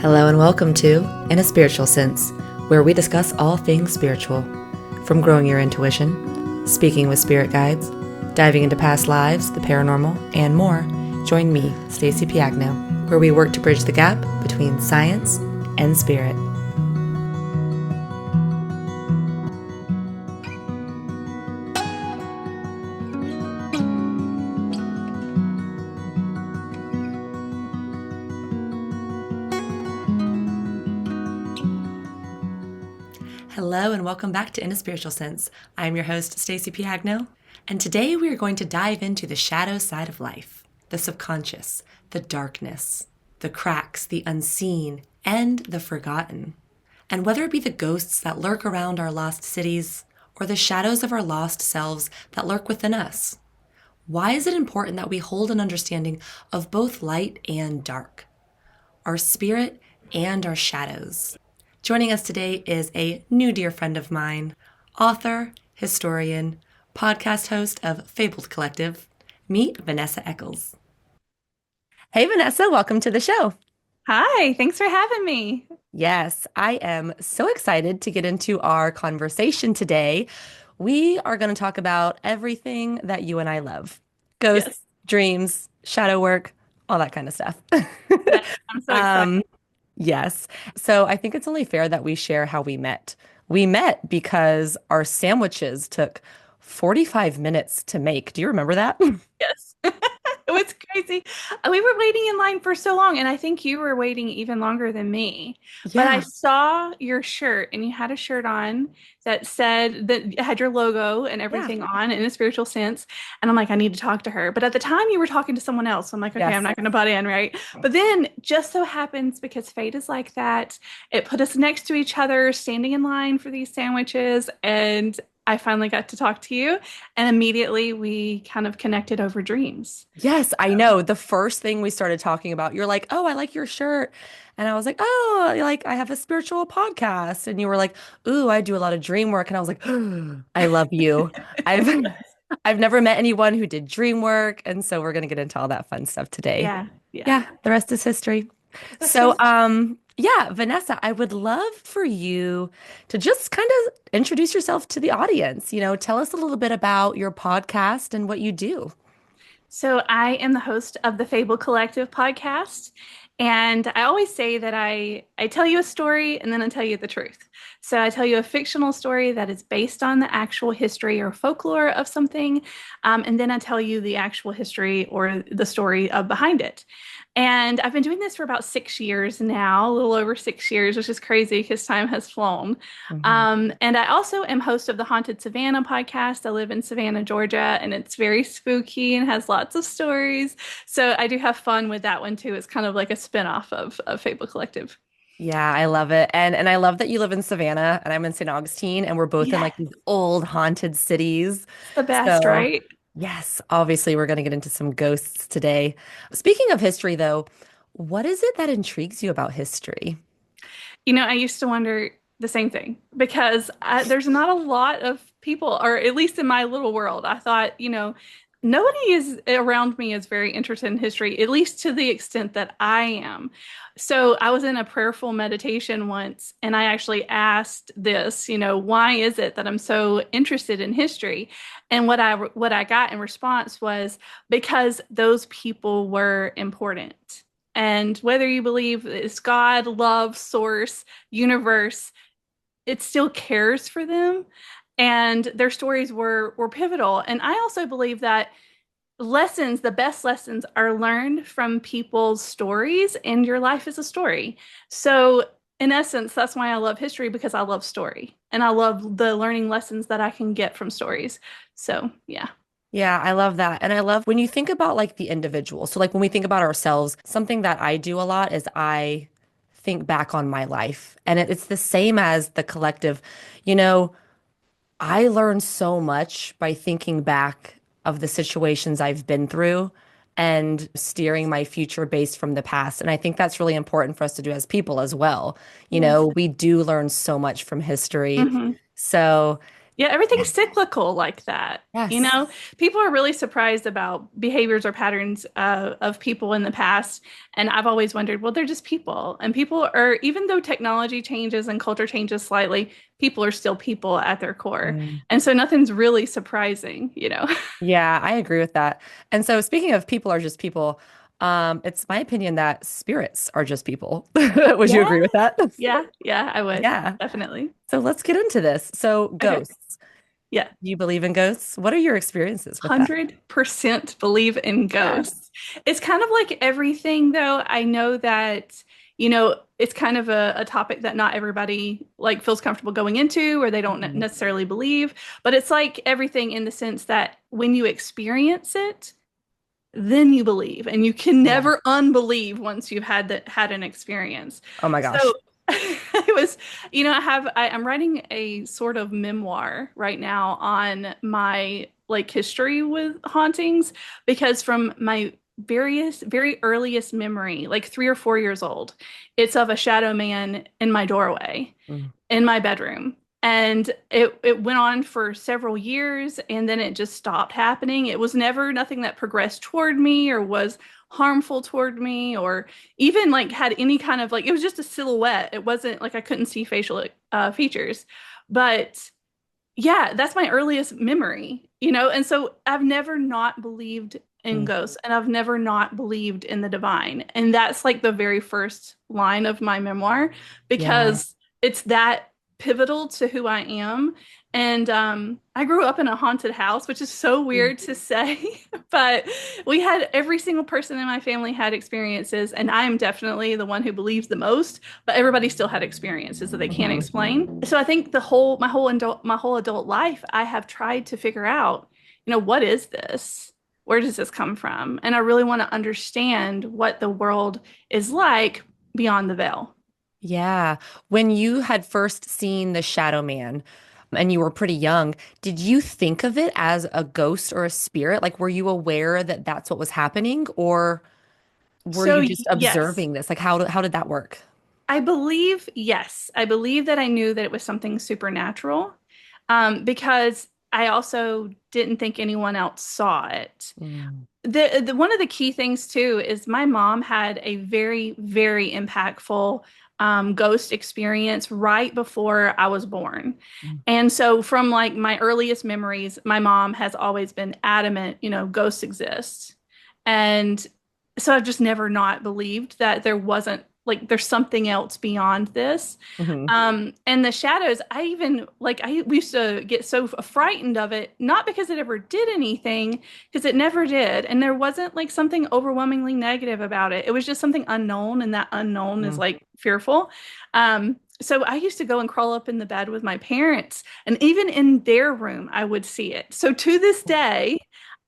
Hello and welcome to In a Spiritual Sense, where we discuss all things spiritual. From growing your intuition, speaking with spirit guides, diving into past lives, the paranormal, and more, join me, Stacey Piagno, where we work to bridge the gap between science and spirit. Hello and welcome back to In a Spiritual Sense. I'm your host, Stacey Piagno, and today we are going to dive into the shadow side of life, the subconscious, the darkness, the cracks, the unseen, and the forgotten. And whether it be the ghosts that lurk around our lost cities or the shadows of our lost selves that lurk within us, why is it important that we hold an understanding of both light and dark, our spirit and our shadows? Joining us today is a new dear friend of mine, author, historian, podcast host of Fabled Collective. Meet Vanessa Eccles. Hey, Vanessa, welcome to the show. Hi, thanks for having me. Yes, I am so excited to get into our conversation today. We are going to talk about everything that you and I love: ghosts, Yes, dreams, shadow work, all that kind of stuff. yes, I'm so excited. Um, Yes. So I think it's only fair that we share how we met. We met because our sandwiches took 45 minutes to make. Do you remember that? Yes, it was crazy. We were waiting in line for so long, and I think you were waiting even longer than me. But I Yeah. saw your shirt, and you had a shirt on that said that had your logo and Yeah. everything on in a spiritual sense. And I'm like, I need to talk to her. But at the time, you were talking to someone else. So I'm like, okay, I'm Yes. not going to butt in, right? But then, just so happens because fate is like that, it put us next to each other, standing in line for these sandwiches, and I finally got to talk to you. And immediately we kind of connected over dreams. Yes, I know. The first thing we started talking about, you're like, "Oh, I like your shirt." And I was like, "Oh, like I have a spiritual podcast." And you were like, "Ooh, I do a lot of dream work." And I was like, "I love you." I've I've never met anyone who did dream work, and so we're going to get into all that fun stuff today. Yeah, yeah. Yeah, the rest is history. That's so Yeah, Vanessa, I would love for you to just kind of introduce yourself to the audience. Tell us a little bit about your podcast and what you do. So I am the host of the Fable Collective podcast. And I always say that I tell you a story and then I tell you the truth. So I tell you a fictional story that is based on the actual history or folklore of something. And then I tell you the actual history or the story of behind it. And I've been doing this for about 6 years now, a little over 6 years, which is crazy because time has flown. Mhm. And I also am host of the Haunted Savannah podcast. I live in Savannah, Georgia, and it's very spooky and has lots of stories. So I do have fun with that one too. It's kind of like a spinoff of Fable Collective. Yeah, I love it. And I love that you live in Savannah and I'm in St. Augustine and we're both in Yeah, like these old haunted cities. it's the best, So, right? yes, obviously we're going to get into some ghosts today. Speaking of history though, what is it that intrigues you about history? I used to wonder the same thing because there's not a lot of people, or at least in my little world, I thought, nobody is around me is very interested in history, at least to the extent that I am. So I was in a prayerful meditation once, and I actually asked this, why is it that I'm so interested in history? And what I got in response was because those people were important. And whether you believe it's God, love, source, universe, it still cares for them. And their stories were pivotal. And I also believe that the best lessons are learned from people's stories, and your life is a story. So, in essence, that's why I love history because I love story and I love the learning lessons that I can get from stories. So, yeah. Yeah, I love that. And I love when you think about like the individual. So like when we think about ourselves, something that I do a lot is I think back on my life. And it's the same as the collective. You know, I learned so much by thinking back of the situations I've been through and steering my future based from the past. And I think that's really important for us to do as people as well. Yes. We do learn so much from history. Hmm. So Yeah, everything's Yes. cyclical like that. You Yes. know, people are really surprised about behaviors or patterns of people in the past. And I've always wondered, well, they're just people. And people are, even though technology changes and culture changes slightly, people are still people at their core. Mm. And so nothing's really surprising, you know? Yeah, I agree with that. And so speaking of people are just people, it's my opinion that spirits are just people. Would you Yeah, agree with that? yeah, I would. Yeah. Definitely. So let's get into this. So Okay. ghosts. Yeah. Do you believe in ghosts? What are your experiences with that? 100% believe in Yes. ghosts. It's kind of like everything, though. I know that, you know, it's kind of a topic that not everybody like feels comfortable going into or they don't Mhm. necessarily believe. But it's like everything in the sense that when you experience it, then you believe, and you can Yeah. never unbelieve once you've had an experience. Oh my So gosh. it was, you know, I'm writing a sort of memoir right now on my like history with hauntings because from my very earliest memory, like 3 or 4 years old, it's of a shadow man in my doorway Mm. in my bedroom. And it went on for several years and then it just stopped happening. It was never nothing that progressed toward me or was harmful toward me or even like had any kind of like it was just a silhouette. It wasn't like I couldn't see facial features. But yeah, that's my earliest memory, you know? And so I've never not believed in Mm. ghosts and I've never not believed in the divine. And that's like the very first line of my memoir Yeah. because it's that pivotal to who I am. And I grew up in a haunted house, which is so Mm. weird to say, but we had every single person in my family had experiences, and I am definitely the one who believes the most, but everybody still had experiences that they can't Mhm. explain. So I think my whole adult life, I have tried to figure out, you know, what is this? Where does this come from? And I really want to understand what the world is like beyond the veil. Yeah. When you had first seen the Shadow Man and you were pretty young, did you think of it as a ghost or a spirit? Like, were you aware that that's what was happening, or were So you just yes, observing this? Like, how did that work? I believe, yes, I believe that I knew that it was something supernatural, because I also didn't think anyone else saw it. Mm. The one of the key things too is my mom had a very impactful ghost experience right before I was born. Mm. And so from like my earliest memories, my mom has always been adamant, you know, ghosts exist. And so I've just never not believed that there wasn't like there's something else beyond this. Mhm. And the shadows, I even like we used to get so frightened of it, not because it ever did anything, because it never did. And there wasn't like something overwhelmingly negative about it. It was just something unknown, and that unknown is Mm. like fearful. So I used to go and crawl up in the bed with my parents, and even in their room, I would see it. So to this day,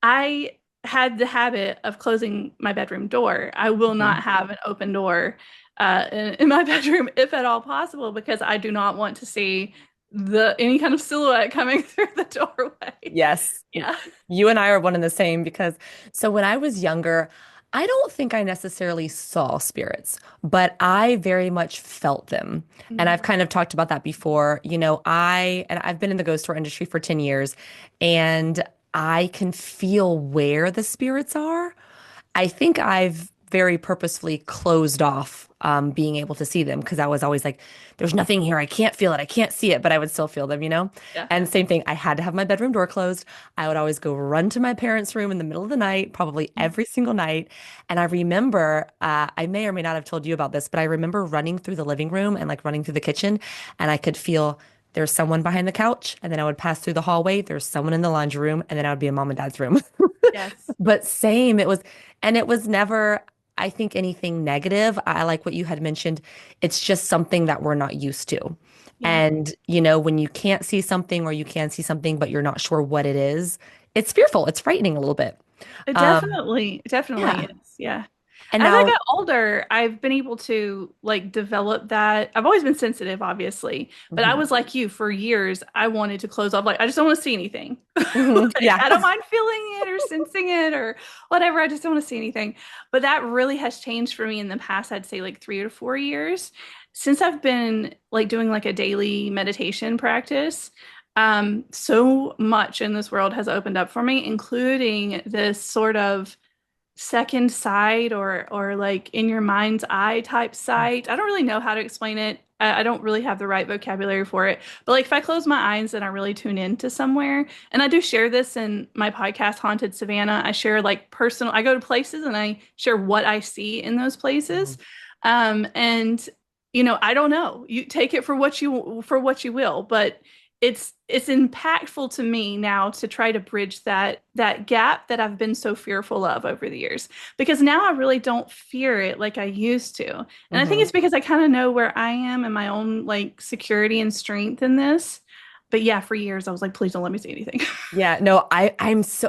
I had the habit of closing my bedroom door. I will Mhm. not have an open door in my bedroom if at all possible because I do not want to see the any kind of silhouette coming through the doorway. Yes. Yeah. You and I are one and the same because so when I was younger, I don't think I necessarily saw spirits, but I very much felt them. And I've Mhm. kind of talked about that before. I've been in the ghost tour industry for 10 years and I can feel where the spirits are. I think I've very purposefully closed off being able to see them because I was always like, there's nothing here. I can't feel it. I can't see it, but I would still feel them. Yeah. And same thing, I had to have my bedroom door closed. I would always go run to my parents' room in the middle of the night, probably every single night. And I remember, I may or may not have told you about this, but I remember running through the living room and like running through the kitchen, and I could feel there's someone behind the couch. And then I would pass through the hallway. There's someone in the laundry room. And then I would be in mom and dad's room. Yes. But same, it was never, I think, anything negative. I like what you had mentioned. It's just something that we're not used to. Yeah. And, when you can't see something or you can see something, but you're not sure what it is, it's fearful. It's frightening a little bit. It definitely Yeah. is. Yeah. And As I now, got older, I've been able to like develop that. I've always been sensitive, obviously, but I mhm, was like you for years. I wanted to close off. Like, I just don't want to see anything. mhm, Like, yeah. I don't mind feeling it or sensing it or whatever. I just don't want to see anything. But that really has changed for me in the past, I'd say like 3 or 4 years since I've been like doing like a daily meditation practice. So much in this world has opened up for me, including this sort of second sight or like in your mind's eye type sight. I don't really know how to explain it. I don't really have the right vocabulary for it. But like if I close my eyes and I really tune into somewhere, and I do share this in my podcast, Haunted Savannah, I share like personal, I go to places and I share what I see in those places. And I don't know. You take it for what you will, but it's impactful to me now to try to bridge that gap that I've been so fearful of over the years, because now I really don't fear it like I used to. And I think Mm-hmm. it's because I kind of know where I am and my own like security and strength in this. But yeah, for years I was like, please don't let me see anything. Yeah, no,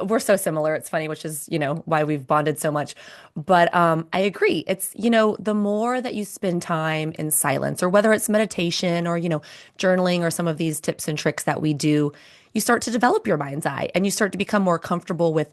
we're so similar. It's funny, which is, why we've bonded so much. But I agree. It's, the more that you spend time in silence, or whether it's meditation or, journaling or some of these tips and tricks that we do, you start to develop your mind's eye and you start to become more comfortable with,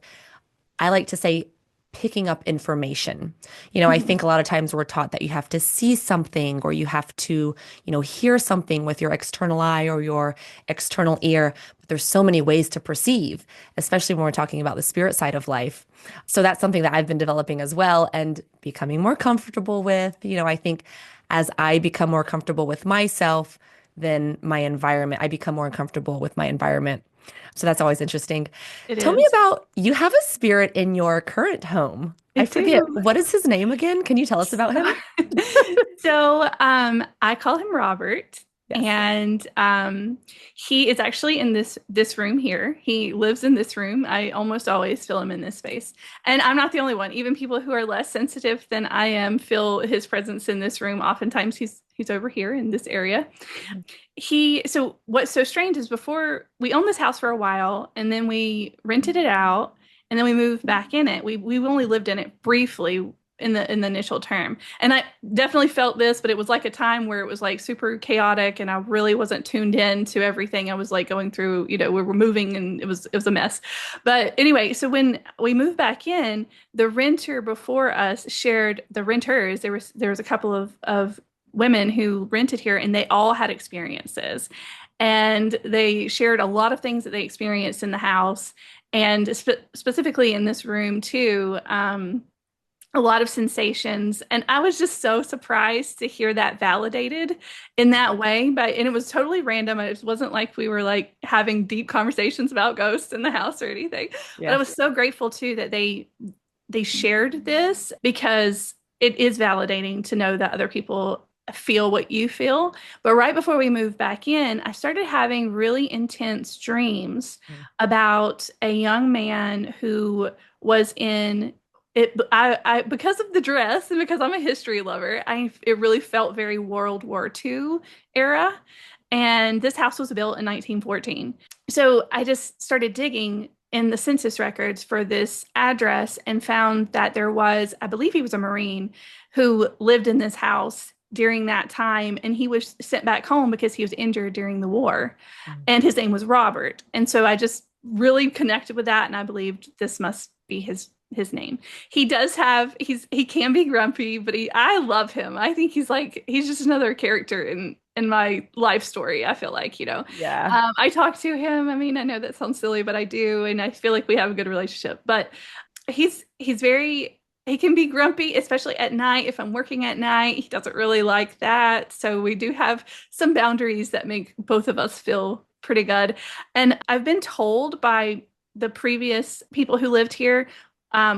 I like to say, picking up information. I think a lot of times we're taught that you have to see something or you have to, hear something with your external eye or your external ear. But there's so many ways to perceive, especially when we're talking about the spirit side of life. So that's something that I've been developing as well and becoming more comfortable with. I think as I become more comfortable with myself, then my environment, I become more comfortable with my environment. So that's always interesting. It Tell me is. about, you have a spirit in your current home. I I forget, do. what is his name again? Can you tell us about him? I call him Robert, Yes. and he is actually in this room here. He lives in this room. I almost always feel him in this space, and I'm not the only one. Even people who are less sensitive than I am feel his presence in this room. Oftentimes, he's over here in this area. So what's so strange is before we owned this house for a while, and then we rented it out, and then we moved back in it. We only lived in it briefly in the initial term. And I definitely felt this, but it was like a time where it was like super chaotic and I really wasn't tuned in to everything. I was like going through, we were moving and it was a mess. But anyway, so when we moved back in, the renter before us shared the renters. There was a couple of women who rented here and they all had experiences. And they shared a lot of things that they experienced in the house and specifically in this room too. A lot of sensations. And I was just so surprised to hear that validated in that way. And it was totally random. It wasn't like we were like having deep conversations about ghosts in the house or anything. But I Yeah. was so grateful too that they shared this, because it is validating to know that other people feel what you feel. But right before we moved back in, I started having really intense dreams about a young man who was in it. I because of the dress and because I'm a history lover, it really felt very World War II era. And this house was built in 1914. So I just started digging in the census records for this address and found that there was, I believe he was a Marine who lived in this house during that time, and he was sent back home because he was injured during the war, and his name was Robert. And so I just really connected with that, and I believed this must be his name. He can be grumpy, but I love him. I think he's just another character in my life story. I feel like, Yeah. I talk to him. I mean, I know that sounds silly, but I do, and I feel like we have a good relationship. But he's very he can be grumpy, especially at night. If I'm working at night, he doesn't really like that. So we do have some boundaries that make both of us feel pretty good. And I've been told by the previous people who lived here,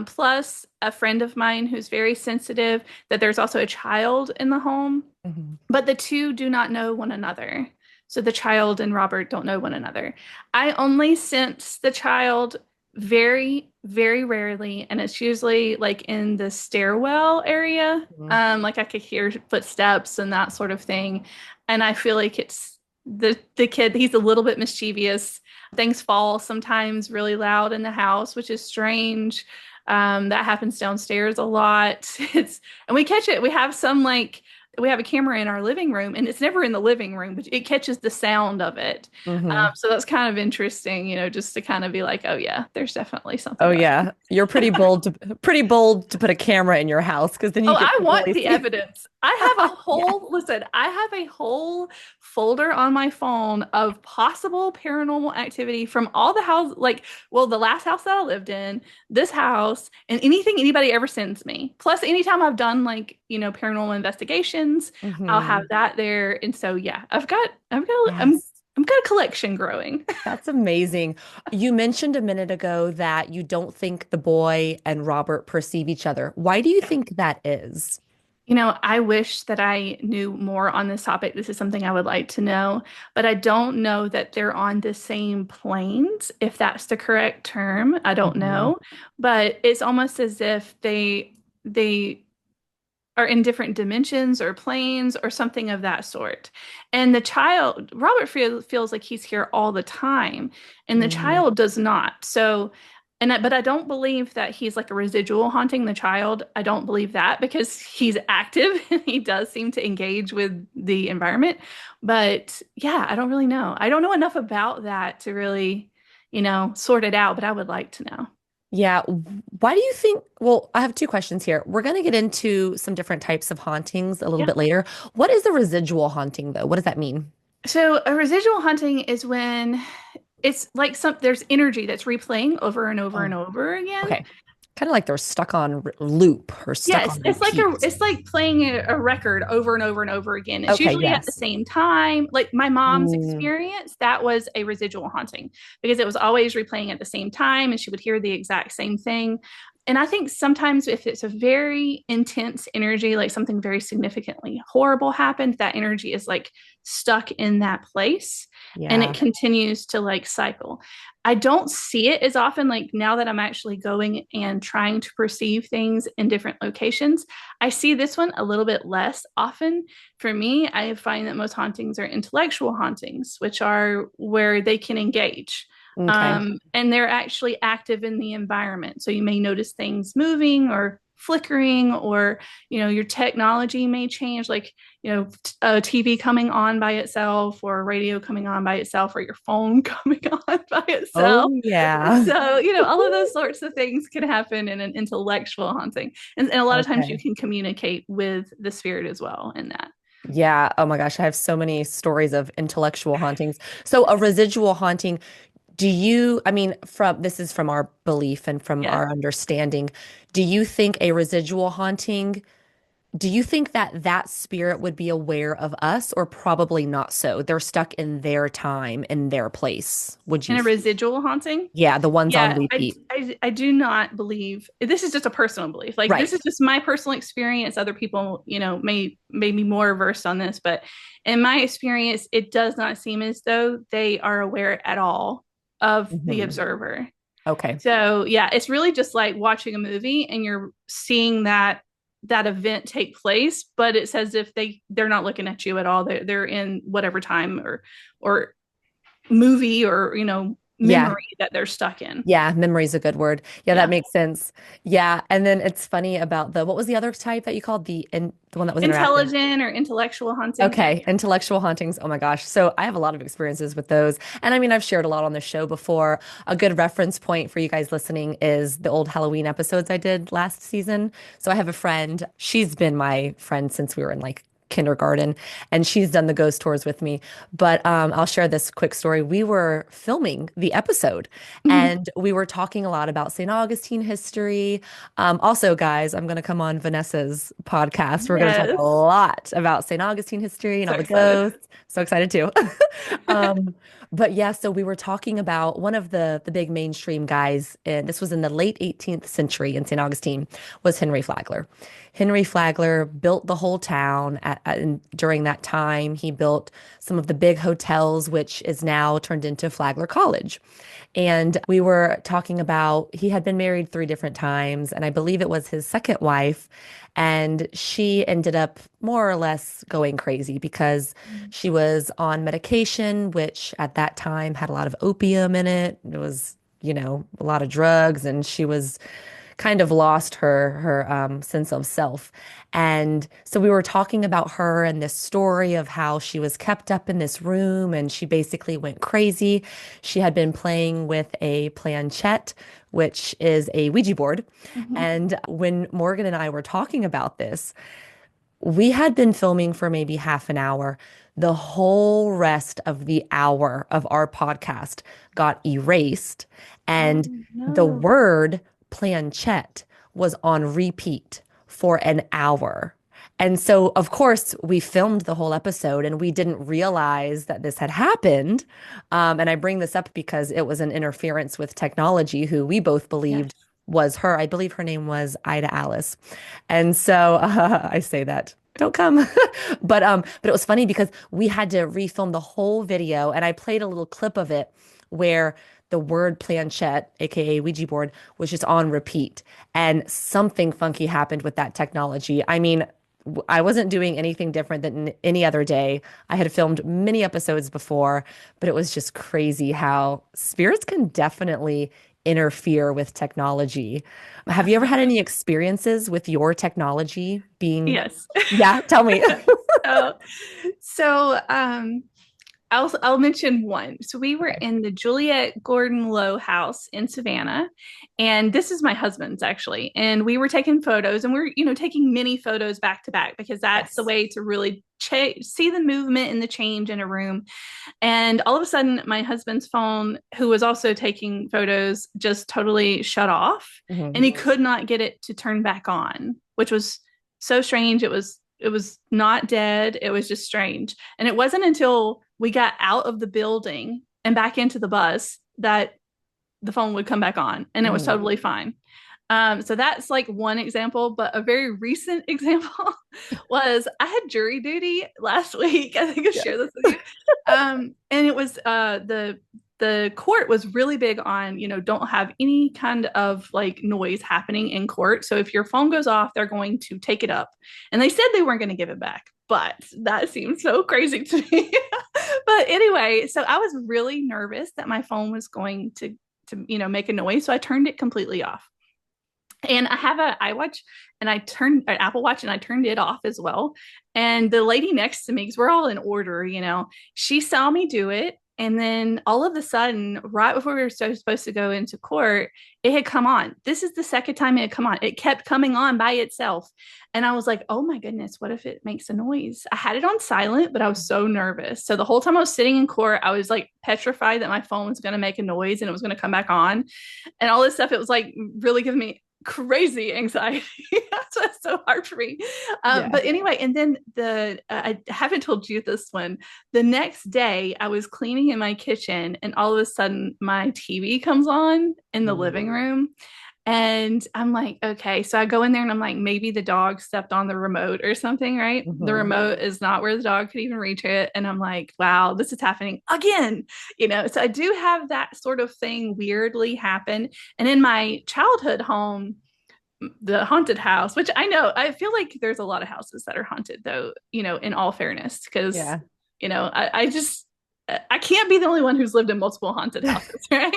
plus a friend of mine who's very sensitive, that there's also a child in the home, Mhm. but the two do not know one another. So the child and Robert don't know one another. I only sense the child very, very rarely, and it's usually like in the stairwell area. Mhm. Like I could hear footsteps and that sort of thing. And I feel like it's the kid, he's a little bit mischievous. Things fall sometimes really loud in the house, which is strange. That happens downstairs a lot. And we catch it. We have some like we have a camera in our living room, and it's never in the living room, but it catches the sound of it. Hmm. So that's kind of interesting, just to kind of be like, oh yeah, there's definitely Oh something going on. yeah, you're pretty bold to put a camera in your house because then you Oh, get I to want really the see. evidence. I have a Yeah. whole, listen, I have a whole folder on my phone of possible paranormal activity from all the house, like, well, the last house that I lived in, this house, and anything anybody ever sends me. Plus, anytime I've done like, paranormal investigations, I'll have Hmm. that there. And so, yeah, Yes. I've got a collection growing. That's amazing. You mentioned a minute ago that you don't think the boy and Robert perceive each other. Why do you think that is? I wish that I knew more on this topic. This is something I would like to know, but I don't know that they're on the same planes, if that's the correct term. I don't Mhm. know, but it's almost as if they are in different dimensions or planes or something of that sort. And the child, Robert feels like he's here all the time, and the Mm. child does not. So, but I don't believe that he's like a residual haunting the child. I don't believe that because he's active and he does seem to engage with the environment. But yeah, I don't really know. I don't know enough about that to really, sort it out, but I would like to know. Yeah. Why do you think? Well, I have two questions here. We're going to get into some different types of hauntings a little Yeah. bit later. What is a residual haunting, though? What does that mean? So a residual haunting is when it's like there's energy that's replaying over and over and Oh, over again. okay. Kind of like they're stuck on loop or stuck Yes, on it's repeat. like playing a record over and over and over again. It's Okay. usually at the Yes. same time. Like my mom's Mm, experience, that was a residual haunting because it was always replaying at the same time and she would hear the exact same thing. And I think sometimes if it's a very intense energy, like something very significantly horrible happened, that energy is like stuck in that place and it yeah. continues to like cycle. I don't see it as often, like now that I'm actually going and trying to perceive things in different locations. I see this one a little bit less often. For me, I find that most hauntings are intellectual hauntings, which are where they can engage. Okay. And they're actually active in the environment. So you may notice things moving or flickering, or your technology may change, like a TV coming on by itself, or a radio coming on by itself, or your phone coming on by itself. Oh, yeah. So all of those sorts of things can happen in an intellectual haunting, and a lot of times you Okay. can communicate with the spirit as well in that. Yeah. Oh my gosh. I have so many stories of intellectual hauntings. So a residual haunting, I mean, this is from our belief and from Yes. our understanding. Do you think a residual haunting, do you think that that spirit would be aware of us or probably not so? They're stuck in their time, in their place. Would In you? a residual haunting. Yeah, the ones on Yeah, repeat. I do not believe this is just a personal belief. Like this Right. is just my personal experience. Other people, may be more versed on this, but in my experience, it does not seem as though they are aware at all of the Hmm. observer. Okay. So yeah, it's really just like watching a movie and you're seeing that event take place, but it's as if they're not looking at you at all. They're in whatever time or movie or Yeah. memory that they're stuck in. Yeah, memory is a good word. Yeah, that Yeah. makes sense. Yeah, and then it's funny about what was the other type that you called the one that was interactive? Intelligent or intellectual hunting. Yeah. Okay, intellectual hauntings. Oh my gosh. So I have a lot of experiences with those. And I mean, I've shared a lot on the show before. A good reference point for you guys listening is the old Halloween episodes I did last season. So I have a friend. She's been my friend since we were in like kindergarten, and she's done the ghost tours with me. But I'll share this quick story. We were filming the episode Mhm. and we were talking a lot about St. Augustine history. Also, guys, I'm going to come on Vanessa's podcast. We're going to talk a Yes. lot about St. Augustine history and So all the excited. ghosts. So excited too. Um, but yeah, so we were talking about one of the big mainstream guys, and this was in the late 18th century in St. Augustine, was Henry Flagler. Henry Flagler built the whole town during that time. He built some of the big hotels, which is now turned into Flagler College. And we were talking about he had been married three different times, and I believe it was his second wife. And she ended up more or less going crazy because she was on medication, which at that time had a lot of opium in it. It was, a lot of drugs, and she was kind of lost her sense of self. And so we were talking about her and this story of how she was kept up in this room and she basically went crazy. She had been playing with a planchette, which is a Ouija board. Mhm. And when Morgan and I were talking about this, we had been filming for maybe half an hour. The whole rest of the hour of our podcast got erased, Oh and the no. word planchette was on repeat for an hour. And so, of course, we filmed the whole episode and we didn't realize that this had happened. And I bring this up because it was an interference with technology, who we both believed Yes. was her. I believe her name was Ida Alice. And so I say that. Don't come. But it was funny because we had to refilm the whole video and I played a little clip of it where the word planchette, aka Ouija board, was just on repeat. And something funky happened with that technology. I mean, I wasn't doing anything different than any other day. I had filmed many episodes before, but it was just crazy how spirits can definitely interfere with technology. Have you ever had any experiences with your technology being, Yes. yeah, tell me. So, so I'll mention one. So we were in the Juliet Gordon Low house in Savannah, and this is my husband's actually. And we were taking photos, and we're taking many photos back to back because that's the Yes. way to really see the movement and the change in a room. And all of a sudden, my husband's phone, who was also taking photos, just totally shut off, and Mhm. he could not get it to turn back on, which was so strange. It was not dead. It was just strange. And it wasn't until we got out of the building and back into the bus that the phone would come back on, and it was Mhm. totally fine. So that's like one example, but a very recent example was I had jury duty last week. I think I Yeah. shared this with you. And it was the court was really big on, don't have any kind of like noise happening in court. So if your phone goes off, they're going to take it up. And they said they weren't going to give it back, but that seems so crazy to me. But anyway, so I was really nervous that my phone was going to make a noise. So I turned it completely off. And I have an iWatch and I turned an Apple Watch and I turned it off as well. And the lady next to me, because we're all in order, she saw me do it. And then all of a sudden, right before we were supposed to go into court, it had come on. This is the second time it had come on. It kept coming on by itself. And I was like, oh my goodness, what if it makes a noise? I had it on silent, but I was so nervous. So the whole time I was sitting in court, I was like petrified that my phone was going to make a noise and it was going to come back on and all this stuff. It was like really giving me crazy anxiety. So it's so hard for me. Yeah. But anyway, and then I haven't told you this one. The next day, I was cleaning in my kitchen, and all of a sudden, my TV comes on in the Mhm. living room. And I'm like, okay. So I go in there and I'm like, maybe the dog stepped on the remote or something, right? The Mhm. remote is not where the dog could even reach it. And I'm like, wow, this is happening again. So I do have that sort of thing weirdly happen. And in my childhood home, the haunted house, which I feel like there's a lot of houses that are haunted, though, in all fairness, because, Yeah. I just, I can't be the only one who's lived in multiple haunted houses, right?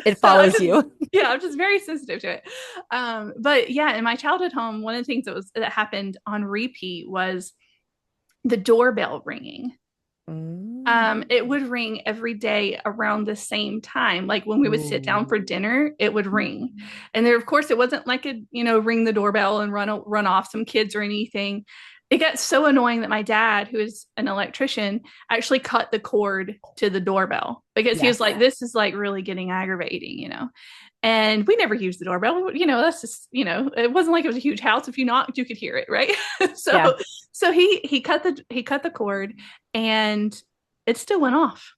It So follows you. I'm just very sensitive to it. But yeah, in my childhood home, one of the things that happened on repeat was the doorbell ringing. Mm. It would ring every day around the same time. Like when we would sit down Ooh. for dinner, it would ring. And there, of course, it wasn't like ring the doorbell and run off some kids or anything. It got so annoying that my dad, who is an electrician, actually cut the cord to the doorbell because he was like, Yes. this is like really getting aggravating. And we never used the doorbell. That's just, it wasn't like it was a huge house. If you knocked, you could hear it, right? Yeah. So he cut the cord and it still went off.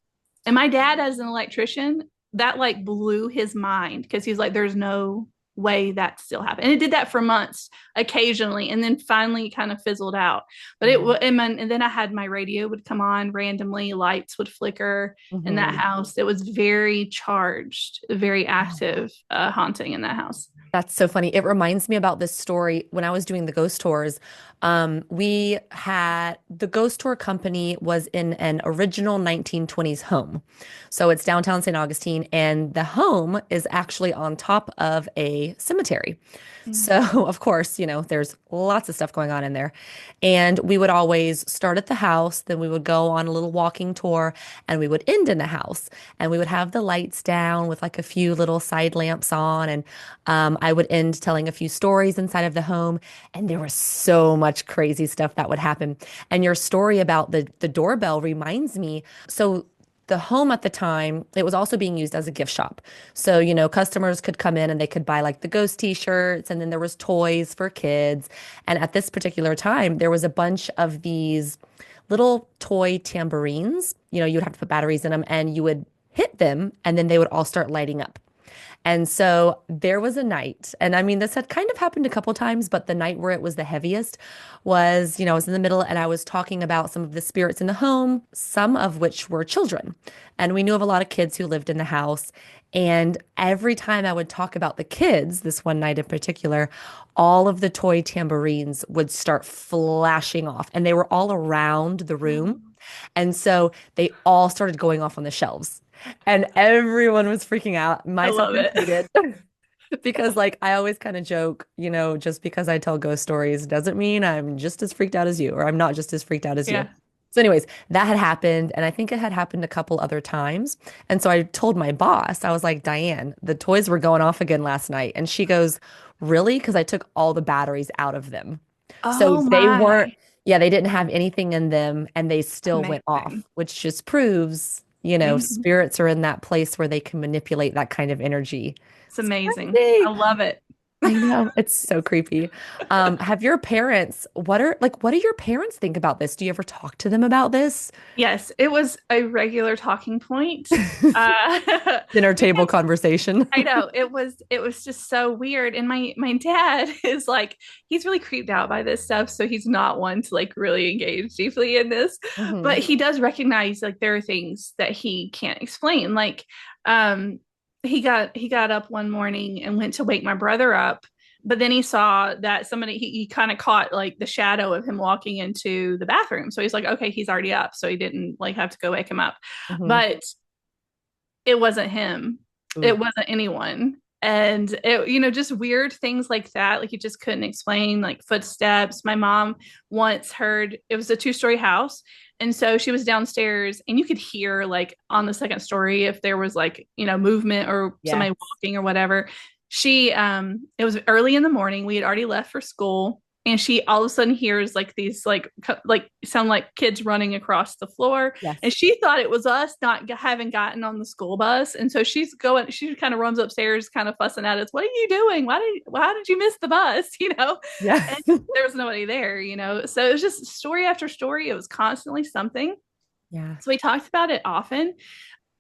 And my dad, as an electrician, that like blew his mind because he's like, there's no way that still happened. And it did that for months occasionally. And then finally kind of fizzled out. But Mhm. and then I had my radio would come on randomly, lights would flicker in that Mhm. house. It was very charged, very active haunting in that house. That's so funny. It reminds me about this story when I was doing the ghost tours. We had the ghost tour company was in an original 1920s home. So it's downtown St. Augustine, and the home is actually on top of a cemetery. Mm. So, of course, there's lots of stuff going on in there. And we would always start at the house, then we would go on a little walking tour, and we would end in the house. And we would have the lights down with like a few little side lamps on. And I would end telling a few stories inside of the home. And there was so much crazy stuff that would happen. And your story about the doorbell reminds me. So, the home at the time, it was also being used as a gift shop. So, customers could come in and they could buy like the ghost t-shirts, and then there was toys for kids. And at this particular time, there was a bunch of these little toy tambourines. You'd have to put batteries in them and you would hit them and then they would all start lighting up. And so there was a night, and I mean, this had kind of happened a couple times, but the night where it was the heaviest was, I was in the middle and I was talking about some of the spirits in the home, some of which were children. And we knew of a lot of kids who lived in the house. And every time I would talk about the kids, this one night in particular, all of the toy tambourines would start flashing off, and they were all around the room. And so they all started going off on the shelves. And everyone was freaking out, I myself love it. included, because like I always kind of joke, just because I tell ghost stories doesn't mean I'm just as freaked out as you, or I'm not just as freaked out as you. Yeah. So, anyways, that had happened, and I think it had happened a couple other times. And so I told my boss, I was like, Diane, the toys were going off again last night. And she goes, really? Because I took all the batteries out of them. So Oh they weren't, my. yeah, they didn't have anything in them, and they still went Amazing. off, which just proves, Mhm. spirits are in that place where they can manipulate that kind of energy. It's It's amazing. I crazy. love it. I know, it's so creepy. Have your parents, what do your parents think about this? Do you ever talk to them about this? Yes, it was a regular talking point. Dinner table Because conversation. I know it was just so weird. And my dad is like he's really creeped out by this stuff, so he's not one to like really engage deeply in this. But Hmm. he does recognize like there are things that he can't explain. Like um he got up one morning and went to wake my brother up, but then he saw that he kind of caught like the shadow of him walking into the bathroom. So he's like, okay, he's already up. So he didn't like have to go wake him up. Hmm. But it wasn't him. Ooh, It wasn't anyone. And just weird things like that. Like you just couldn't explain, like footsteps. My mom once heard it was a two-story house. And so she was downstairs and you could hear like on the second story if there was like, movement or yeah. somebody walking or whatever. It was early in the morning. We had already left for school and she all of a sudden hears like these like sound like kids running across the floor, and Yes. she thought it was us not having gotten on the school bus, and so she kind of runs upstairs kind of fussing at us, what are you doing, why did you miss the bus, Yeah. and there was nobody there, so it was just story after story. It was constantly something. Yeah. So we talked about it often.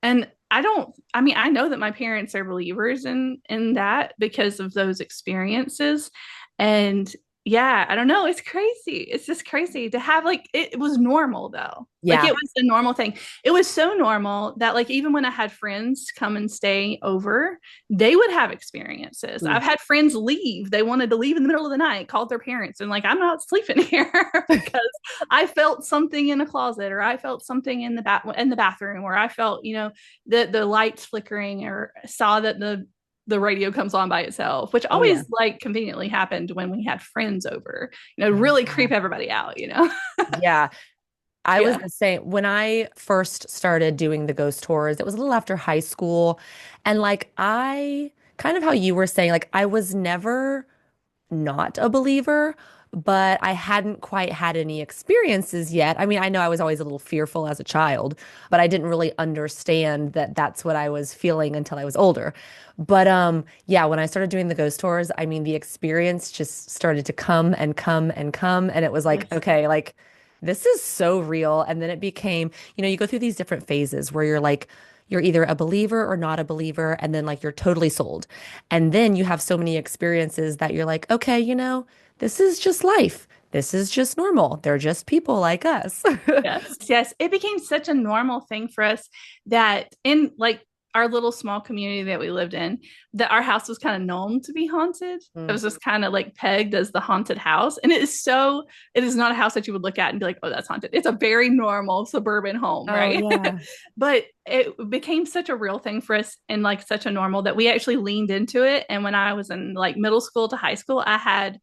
And I know that my parents are believers in that because of those experiences. And yeah, I don't know. It's crazy. It's just crazy to have like it was normal though. Like Yeah. it was a normal thing. It was so normal that like even when I had friends come and stay over, they would have experiences. Ooh. I've had friends leave. They wanted to leave in the middle of the night, called their parents, and like, I'm not sleeping here because I felt something in a closet, or I felt something in the bathroom, or I felt, the lights flickering, or saw that the radio comes on by itself, which Oh yeah. always like conveniently happened when we had friends over, really creep everybody out. Yeah. I was Yeah. the same when I first started doing the ghost tours. It was a little after high school. And like I kind of how you were saying, like I was never not a believer, but I hadn't quite had any experiences yet. I mean, I know I was always a little fearful as a child, but I didn't really understand that that's what I was feeling until I was older. But yeah, when I started doing the ghost tours, I mean, the experience just started to come and come and come, and it was like, Yes. okay, like this is so real. And then it became, you go through these different phases where you're like you're either a believer or not a believer, and then like you're totally sold. And then you have so many experiences that you're like, okay, this is just life. This is just normal. They're just people like us. Yes. Yes. It became such a normal thing for us that in like our little small community that we lived in, that our house was kind of known to be haunted. It Mm. was just kind of like pegged as the haunted house. And it is not a house that you would look at and be like, oh, that's haunted. It's a very normal suburban home, Oh, right? yeah. But it became such a real thing for us and like such a normal that we actually leaned into it. And when I was in like middle school to high school, I had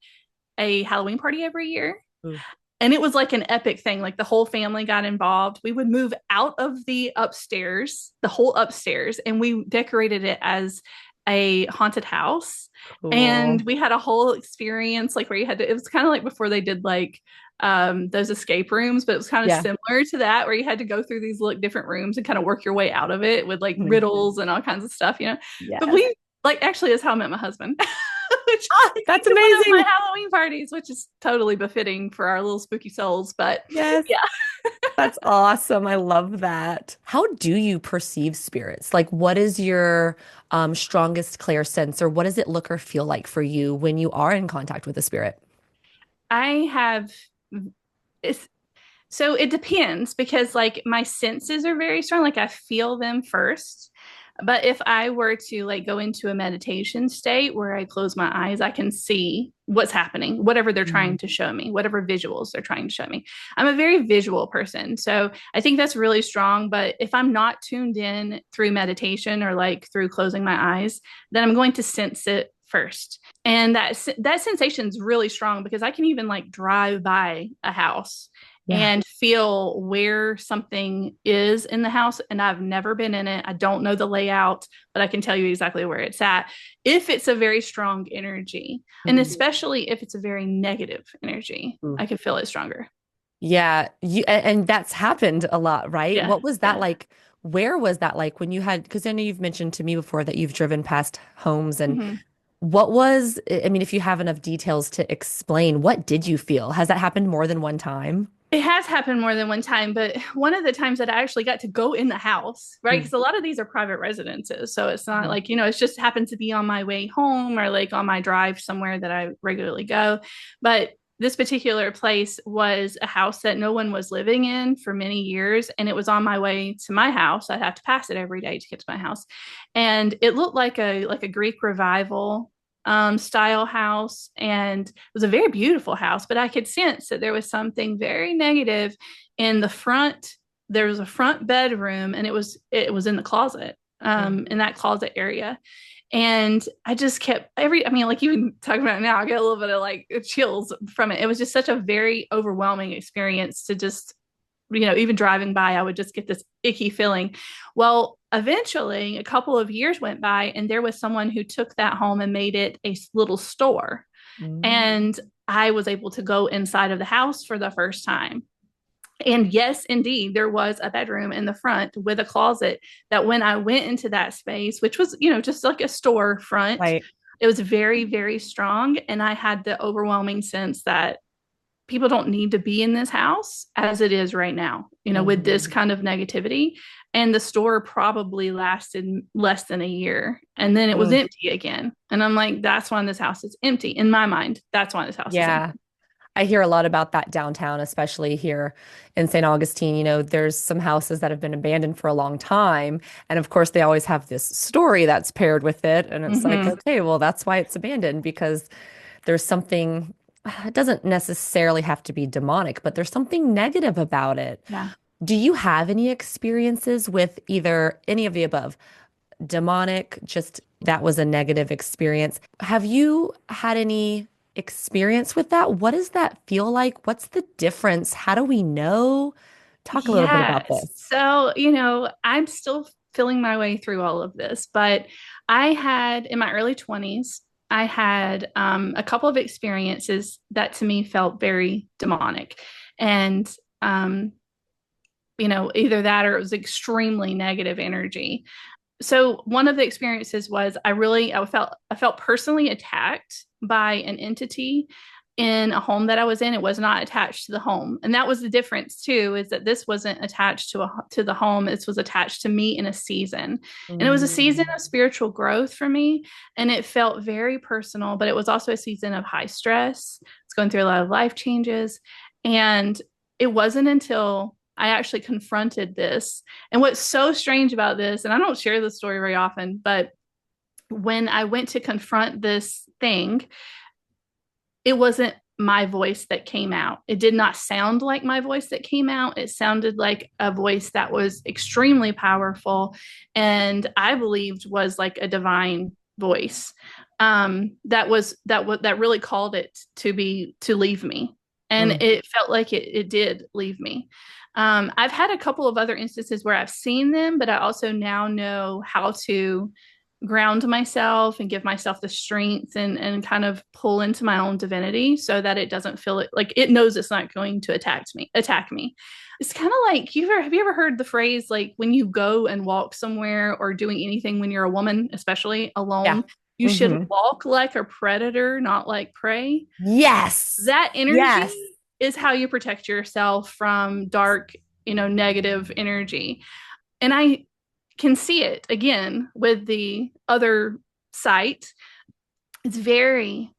a Halloween party every year. Ooh. And it was like an epic thing. Like the whole family got involved. We would move out of the upstairs, the whole upstairs, and we decorated it as a haunted house. And Cool. we had a whole experience like where you had to, it was kind of like before they did like those escape rooms, but it was kind of Yeah. similar to that where you had to go through these like different rooms and kind of work your way out of it with like Mhm. riddles and all kinds of stuff, you know. But Yes. we like actually is how I met my husband. Which Ah, he came that's to one of my amazing. Halloween parties, which is totally befitting for our little spooky souls. But Yes. yeah, That's awesome. I love that. How do you perceive spirits? Like, what is your strongest clear sense, or what does it look or feel like for you when you are in contact with a spirit? I have it's so it depends because like my senses are very strong. Like I feel them first. But if I were to like go into a meditation state where I close my eyes, I can see what's happening, whatever they're trying Mm. to show me, whatever visuals they're trying to show me. I'm a very visual person. So I think that's really strong. But if I'm not tuned in through meditation or like through closing my eyes, then I'm going to sense it first. And that sensation is really strong because I can even like drive by a house Yeah. and feel where something is in the house. And I've never been in it. I don't know the layout, but I can tell you exactly where it's at. If it's a very strong energy, and Mm. especially if it's a very negative energy, Mm. I can feel it stronger. Yeah, and that's happened a lot, right? Yeah. What was that Yeah. like? Where was that like when you had, because I know you've mentioned to me before that you've driven past homes, and Mhm. what was, I mean, if you have enough details to explain, what did you feel? Has that happened more than one time? It has happened more than one time, but one of the times that I actually got to go in the house, right? Mm. Because a lot of these are private residences. So it's not Mhm. like, you know, it's just happened to be on my way home or like on my drive somewhere that I regularly go. But this particular place was a house that no one was living in for many years. And it was on my way to my house. I'd have to pass it every day to get to my house. And it looked like a Greek revival style house, and it was a very beautiful house, but I could sense that there was something very negative in the front. There was a front bedroom, and it was in the closet, Mm. in that closet area. And I just kept I mean, like even talking about it now, I get a little bit of like chills from it. It was just such a very overwhelming experience to just, even driving by, I would just get this icky feeling. Well, eventually, a couple of years went by, and there was someone who took that home and made it a little store. Mm. And I was able to go inside of the house for the first time. And yes, indeed, there was a bedroom in the front with a closet that when I went into that space, which was, just like a store front, Right. it was very, very strong. And I had the overwhelming sense that people don't need to be in this house as it is right now, with this Mhm. kind of negativity. And the store probably lasted less than a year. And then it was Ugh. empty again. And I'm like, that's why this house is empty. In my mind, that's why this house is Yeah. empty. I hear a lot about that downtown, especially here in St. Augustine. There's some houses that have been abandoned for a long time. And of course, they always have this story that's paired with it. And it's like, Mm-hmm. okay, well, that's why it's abandoned because there's something, it doesn't necessarily have to be demonic, but there's something negative about it. Yeah. Do you have any experiences with either any of the above? Demonic, just that was a negative experience. Have you had any experience with that? What does that feel like? What's the difference? How do we know? Talk a little bit about Yes. this. So, I'm still feeling my way through all of this, but I had in my early 20s, I had a couple of experiences that to me felt very demonic. And, either that or it was extremely negative energy. So one of the experiences was I felt personally attacked by an entity in a home that I was in. It was not attached to the home, and that was the difference too. Is that this wasn't attached to the home. This was attached to me in a season, and it was a season Mm. of spiritual growth for me, and it felt very personal. But it was also a season of high stress. It's going through a lot of life changes, and it wasn't until I actually confronted this. And what's so strange about this, and I don't share this story very often, but when I went to confront this thing, it wasn't my voice that came out. It did not sound like my voice that came out. It sounded like a voice that was extremely powerful and I believed was like a divine voice. That really called it to leave me. And Mm. it felt like it did leave me. I've had a couple of other instances where I've seen them, but I also now know how to ground myself and give myself the strength and kind of pull into my own divinity so that it doesn't feel like it knows it's not going to attack me. It's kind of like have you ever heard the phrase like when you go and walk somewhere or doing anything when you're a woman, especially Yeah. alone, you should Hmm. walk like a predator, not like prey. Yes. That energy Yes. is how you protect yourself from dark, negative energy. And I can see it again with the other site. It's very,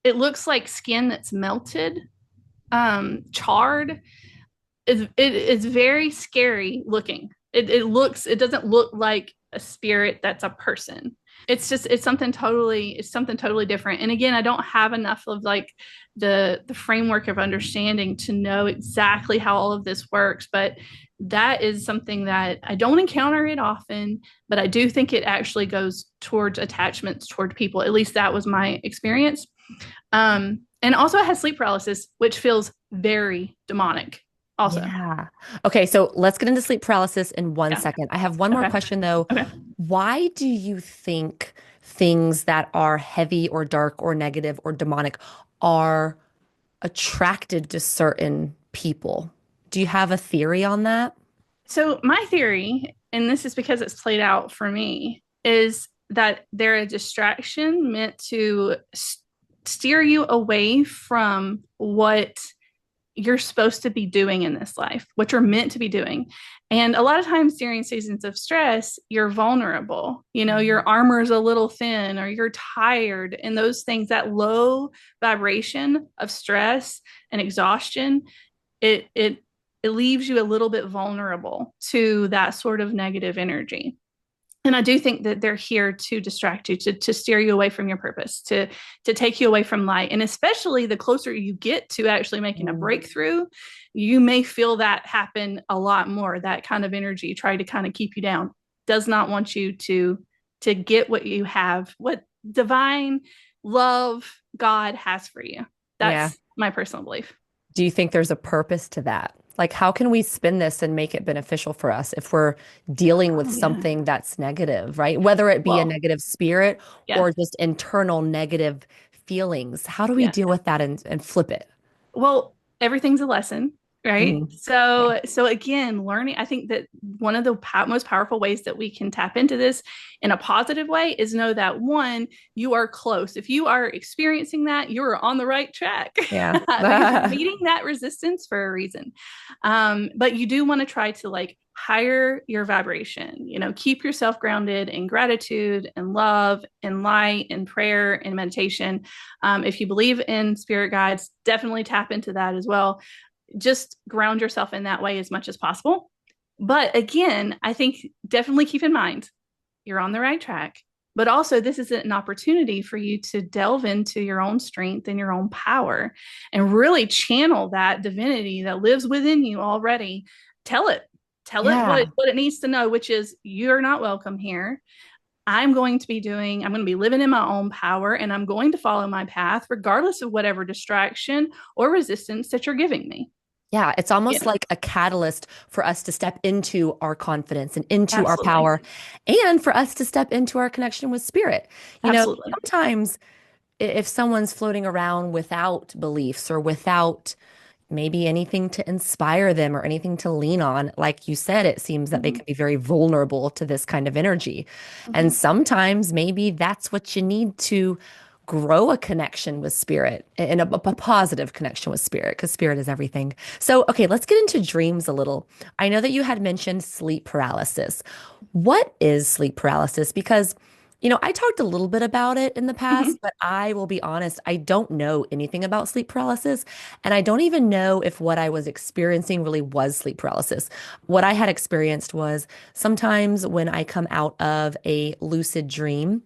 it looks like skin that's melted, charred. It's very scary looking. It doesn't look like a spirit that's a person. It's something totally different. And again, I don't have enough of like the framework of understanding to know exactly how all of this works, but that is something that I don't encounter it often, but I do think it actually goes towards attachments toward people. At least that was my experience. And also I had sleep paralysis, which feels very demonic also. Yeah. Okay, so let's get into sleep paralysis in one Yeah. second. I have one more Okay. question though. Okay. Why do you think things that are heavy or dark or negative or demonic are attracted to certain people? Do you have a theory on that? So my theory, and this is because it's played out for me, is that they're a distraction meant to steer you away from what you're supposed to be doing in this life, what you're meant to be doing. And a lot of times during seasons of stress, you're vulnerable. Your armor is a little thin or you're tired. And those things, that low vibration of stress and exhaustion, it leaves you a little bit vulnerable to that sort of negative energy. And I do think that they're here to distract you, to steer you away from your purpose, to take you away from light. And especially the closer you get to actually making a Mm. breakthrough, you may feel that happen a lot more. That kind of energy try to kind of keep you down. Does not want you to get what you have, what divine love God has for you. Yeah. That's my personal belief. Do you think there's a purpose to that? Like, how can we spin this and make it beneficial for us if we're dealing with Oh yeah. something that's negative, right? Whether it be a Well, negative spirit yeah. or just internal negative feelings. How do we Yeah. deal with that and flip it? Well, everything's a lesson, right? Mhm. Yeah. So again, learning, I think that one of the most powerful ways that we can tap into this in a positive way is know that one, you are close. If you are experiencing that, you're on the right track Yeah. because you're meeting that resistance for a reason. But you do want to try to like higher your vibration, keep yourself grounded in gratitude and love and light and prayer and meditation. If you believe in spirit guides, definitely tap into that as well. Just ground yourself in that way as much as possible. But again, I think definitely keep in mind you're on the right track. But also, this is an opportunity for you to delve into your own strength and your own power and really channel that divinity that lives within you already. Tell it, tell it Yeah. what it needs to know, which is you're not welcome here. I'm going to be living in my own power and I'm going to follow my path, regardless of whatever distraction or resistance that you're giving me. Yeah, it's You almost know, like a catalyst for us to step into our confidence and into our absolutely. power and for us to step into our connection with spirit. Absolutely. Sometimes if someone's floating around without beliefs or without maybe anything to inspire them or anything to lean on, like you said, it seems that they Mm-hmm. can be very vulnerable to this kind of energy. And Mm-hmm. sometimes maybe that's what you need to grow a connection with spirit and a positive connection with spirit because spirit is everything. So, okay, let's get into dreams a little. I know that you had mentioned sleep paralysis. What is sleep paralysis? Because I talked a little bit about it in the Mhm. past, but I will be honest, I don't know anything about sleep paralysis. And I don't even know if what I was experiencing really was sleep paralysis. What I had experienced was sometimes when I come out of a lucid dream,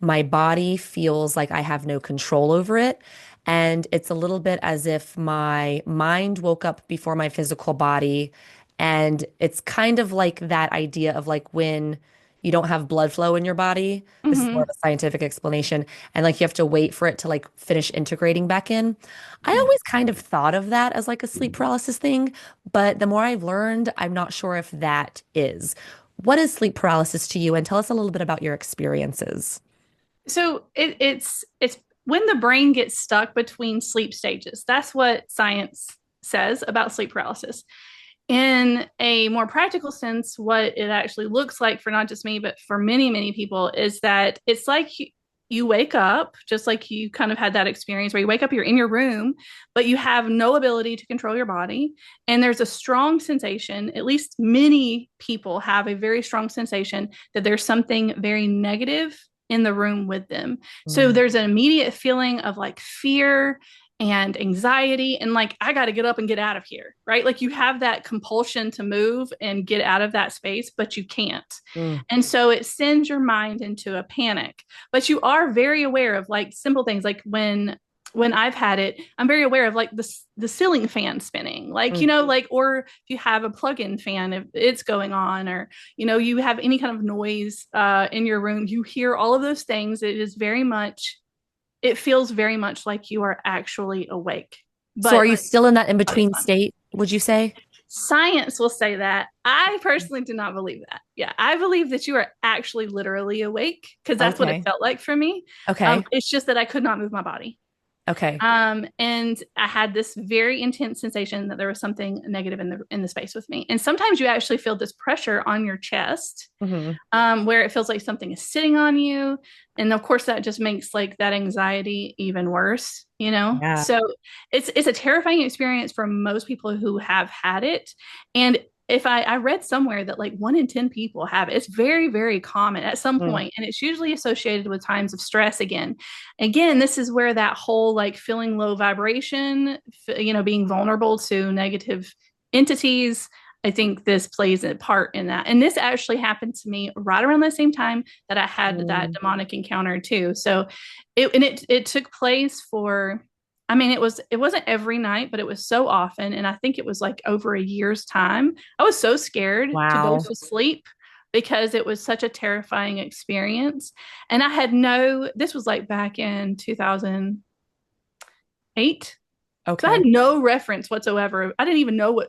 my body feels like I have no control over it. And it's a little bit as if my mind woke up before my physical body. And it's kind of like that idea of like when you don't have blood flow in your body. This is more of Mhm. a scientific explanation. And like you have to wait for it to like finish integrating back in. I Yeah. always kind of thought of that as like a sleep paralysis thing. But the more I've learned, I'm not sure if that is. What is sleep paralysis to you? And tell us a little bit about your experiences. So it's when the brain gets stuck between sleep stages. That's what science says about sleep paralysis. In a more practical sense, what it actually looks like for not just me, but for many, many people is that it's like you wake up, just like you kind of had that experience where you wake up, you're in your room, but you have no ability to control your body. And there's a strong sensation, at least many people have a very strong sensation that there's something very negative in the room with them. So Mm, there's an immediate feeling of like fear and anxiety and like I got to get up and get out of here, right? Like you have that compulsion to move and get out of that space, but you can't. mm, And so it sends your mind into a panic. But you are very aware of like simple things like when I've had it, I'm very aware of like the ceiling fan spinning, like mm. like or if you have a plug-in fan, if it's going on, or you have any kind of noise in your room, you hear all of those things. It feels very much like you are actually awake. So are But you still in that body's in-between not. state, would you say? Science will say that. I personally do not believe that. Yeah, I believe that you are actually literally awake because that's what it Okay. felt like for me. Okay. It's just that I could not move my body. Okay. And I had this very intense sensation that there was something negative in the space with me. And sometimes you actually feel this pressure on your chest, Hmm. where it feels like something is sitting on you. And of course, that just makes like that anxiety even worse, you know? Yeah. So it's a terrifying experience for most people who have had it. And if I read somewhere that like 1 in 10 people have it, it's very, very common at some Mm, point, and it's usually associated with times of stress again. Again, this is where that whole like feeling low vibration, being vulnerable to negative entities, I think this plays a part in that. And this actually happened to me right around the same time that I had that mm. demonic encounter too. So it took place for, I mean, it wasn't every night, but it was so often. And I think it was like over a year's time. I was so scared to go Wow. to sleep because it was such a terrifying experience. And this was like back in 2008. So I Okay. had no reference whatsoever. I didn't even know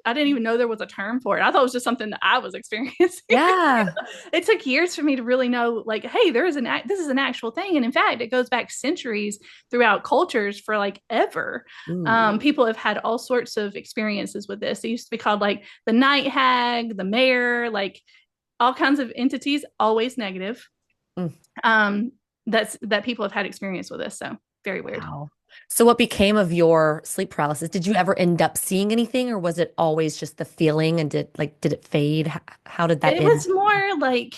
there was a term for it. I thought it was just something that I was experiencing. Yeah. It took years for me to really know, like, hey, this is an actual thing. And in fact, it goes back centuries throughout cultures for like ever. Ooh. People have had all sorts of experiences with this. It used to be called like the night hag, the mayor, like all kinds of entities, always negative. Mm. Um, that people have had experience with this. So very weird. Wow. So what became of your sleep paralysis? Did you ever end up seeing anything, or was it always just the feeling and did it fade? How did that It end? was more like,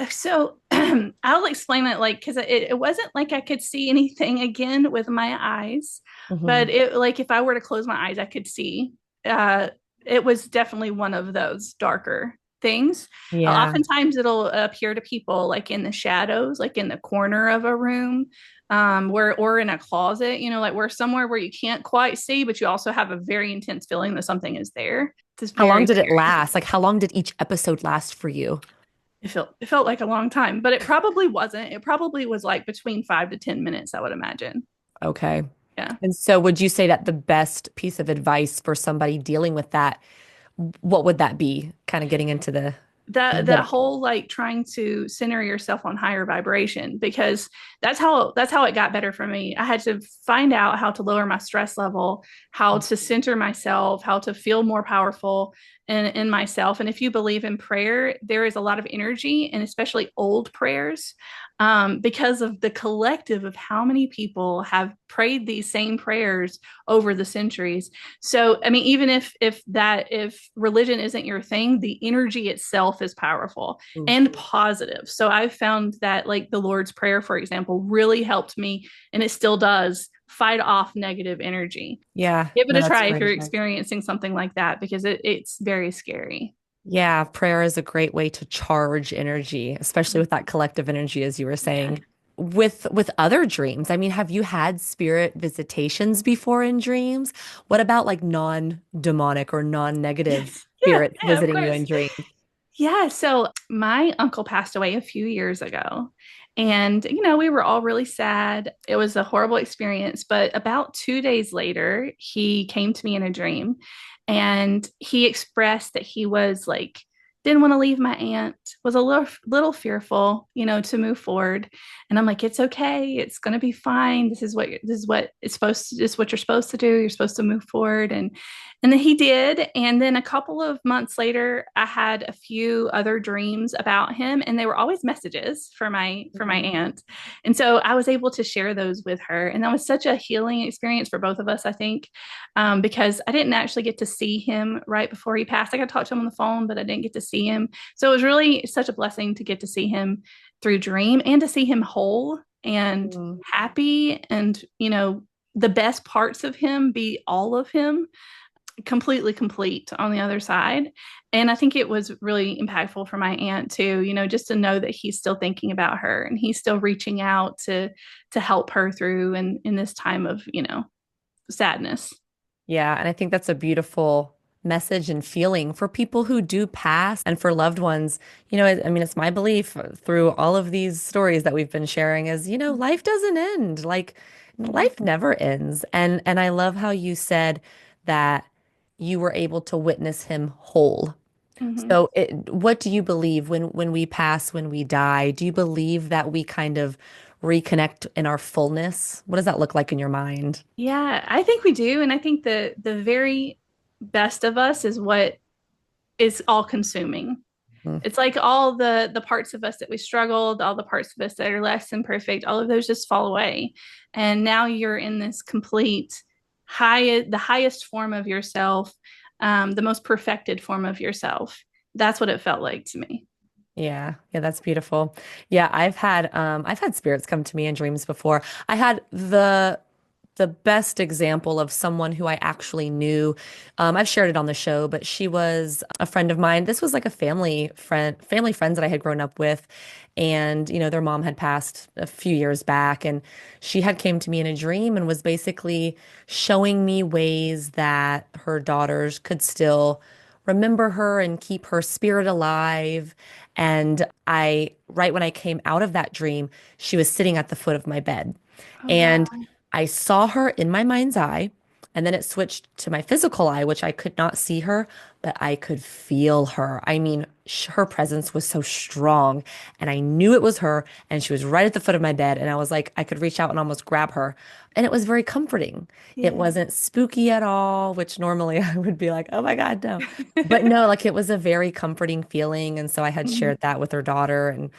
so I'll explain it like, because it wasn't like I could see anything again with my eyes, Hmm. but it like if I were to close my eyes, I could see. Uh, it was definitely one of those darker things. Yeah. Oftentimes it'll appear to people like in the shadows, like in the corner of a room, where or in a closet, like where somewhere where you can't quite see, but you also have a very intense feeling that something is there. It's How long very did it scary. last? Like how long did each episode last for you? It felt like a long time, but it probably wasn't. It probably was like between 5 to 10 minutes, I would imagine. Okay. Yeah. And so would you say that the best piece of advice for somebody dealing with that, what would that be? Kind of getting into That whole like trying to center yourself on higher vibration, because that's how it got better for me. I had to find out how to lower my stress level, how to center myself, how to feel more powerful in myself. And if you believe in prayer, there is a lot of energy, and especially old prayers, because of the collective of how many people have prayed these same prayers over the centuries. So, I mean, even if religion isn't your thing, the energy itself is powerful and positive. So I've found that like the Lord's Prayer, for example, really helped me, and it still does, fight off negative energy. Yeah, Give it no, a that's try if great you're advice. experiencing something like that because it's very scary. Yeah, prayer is a great way to charge energy, especially with that collective energy, as you were Yeah. saying. With other dreams, I mean, have you had spirit visitations before in dreams? What about like non-demonic or non-negative Yes. Yeah. spirits Yeah, of visiting you in course. dreams? Yeah, so my uncle passed away a few years ago. And, you know, we were all really sad. It was a horrible experience. But about 2 days later, he came to me in a dream and he expressed that he was like, didn't want to leave my aunt, was a little fearful, you know, to move forward. And I'm like, it's okay. It's going to be fine. This is what it's supposed to, this is what you're supposed to do. You're supposed to move forward. And then he did. And then a couple of months later, I had a few other dreams about him, and they were always messages for my Mhm. aunt. And so I was able to share those with her. And that was such a healing experience for both of us, I think, because I didn't actually get to see him right before he passed. I got to talk to him on the phone, but I didn't get to see him. So it was really such a blessing to get to see him through dream and to see him whole and Mm. happy and, you know, the best parts of him be all of him completely complete on the other side. And I think it was really impactful for my aunt too, you know, just to know that he's still thinking about her and he's still reaching out to help her through and in this time of, you know, sadness. Yeah, and I think that's a beautiful message and feeling for people who do pass and for loved ones. I mean, it's my belief through all of these stories that we've been sharing is, life doesn't end. Like Yeah. life never ends. And I love how you said that you were able to witness him whole. Mm-hmm. So what do you believe when we pass, when we die? Do you believe that we kind of reconnect in our fullness? What does that look like in your mind? Yeah, I think we do. And I think the very best of us is what is all consuming. Mm. It's like all the parts of us that we struggled, all the parts of us that are less than perfect, all of those just fall away. And now you're in this complete the highest form of yourself, the most perfected form of yourself. That's what it felt like to me. Yeah, yeah, that's beautiful. Yeah, I've had spirits come to me in dreams before. I had the best example of someone who I actually knew. I've shared it on the show, but she was a friend of mine. This was like a family friends that I had grown up with. And, their mom had passed a few years back, and she had came to me in a dream and was basically showing me ways that her daughters could still remember her and keep her spirit alive. And right when I came out of that dream, she was sitting at the foot of my bed. Oh, And wow. I saw her in my mind's eye, and then it switched to my physical eye, which I could not see her, but I could feel her. I mean, her presence was so strong, and I knew it was her, and she was right at the foot of my bed, and I was like, I could reach out and almost grab her, and it was very comforting. It Yeah. wasn't spooky at all, which normally I would be like, oh my God, no. But no, like it was a very comforting feeling, and so I had Mhm. shared that with her daughter, and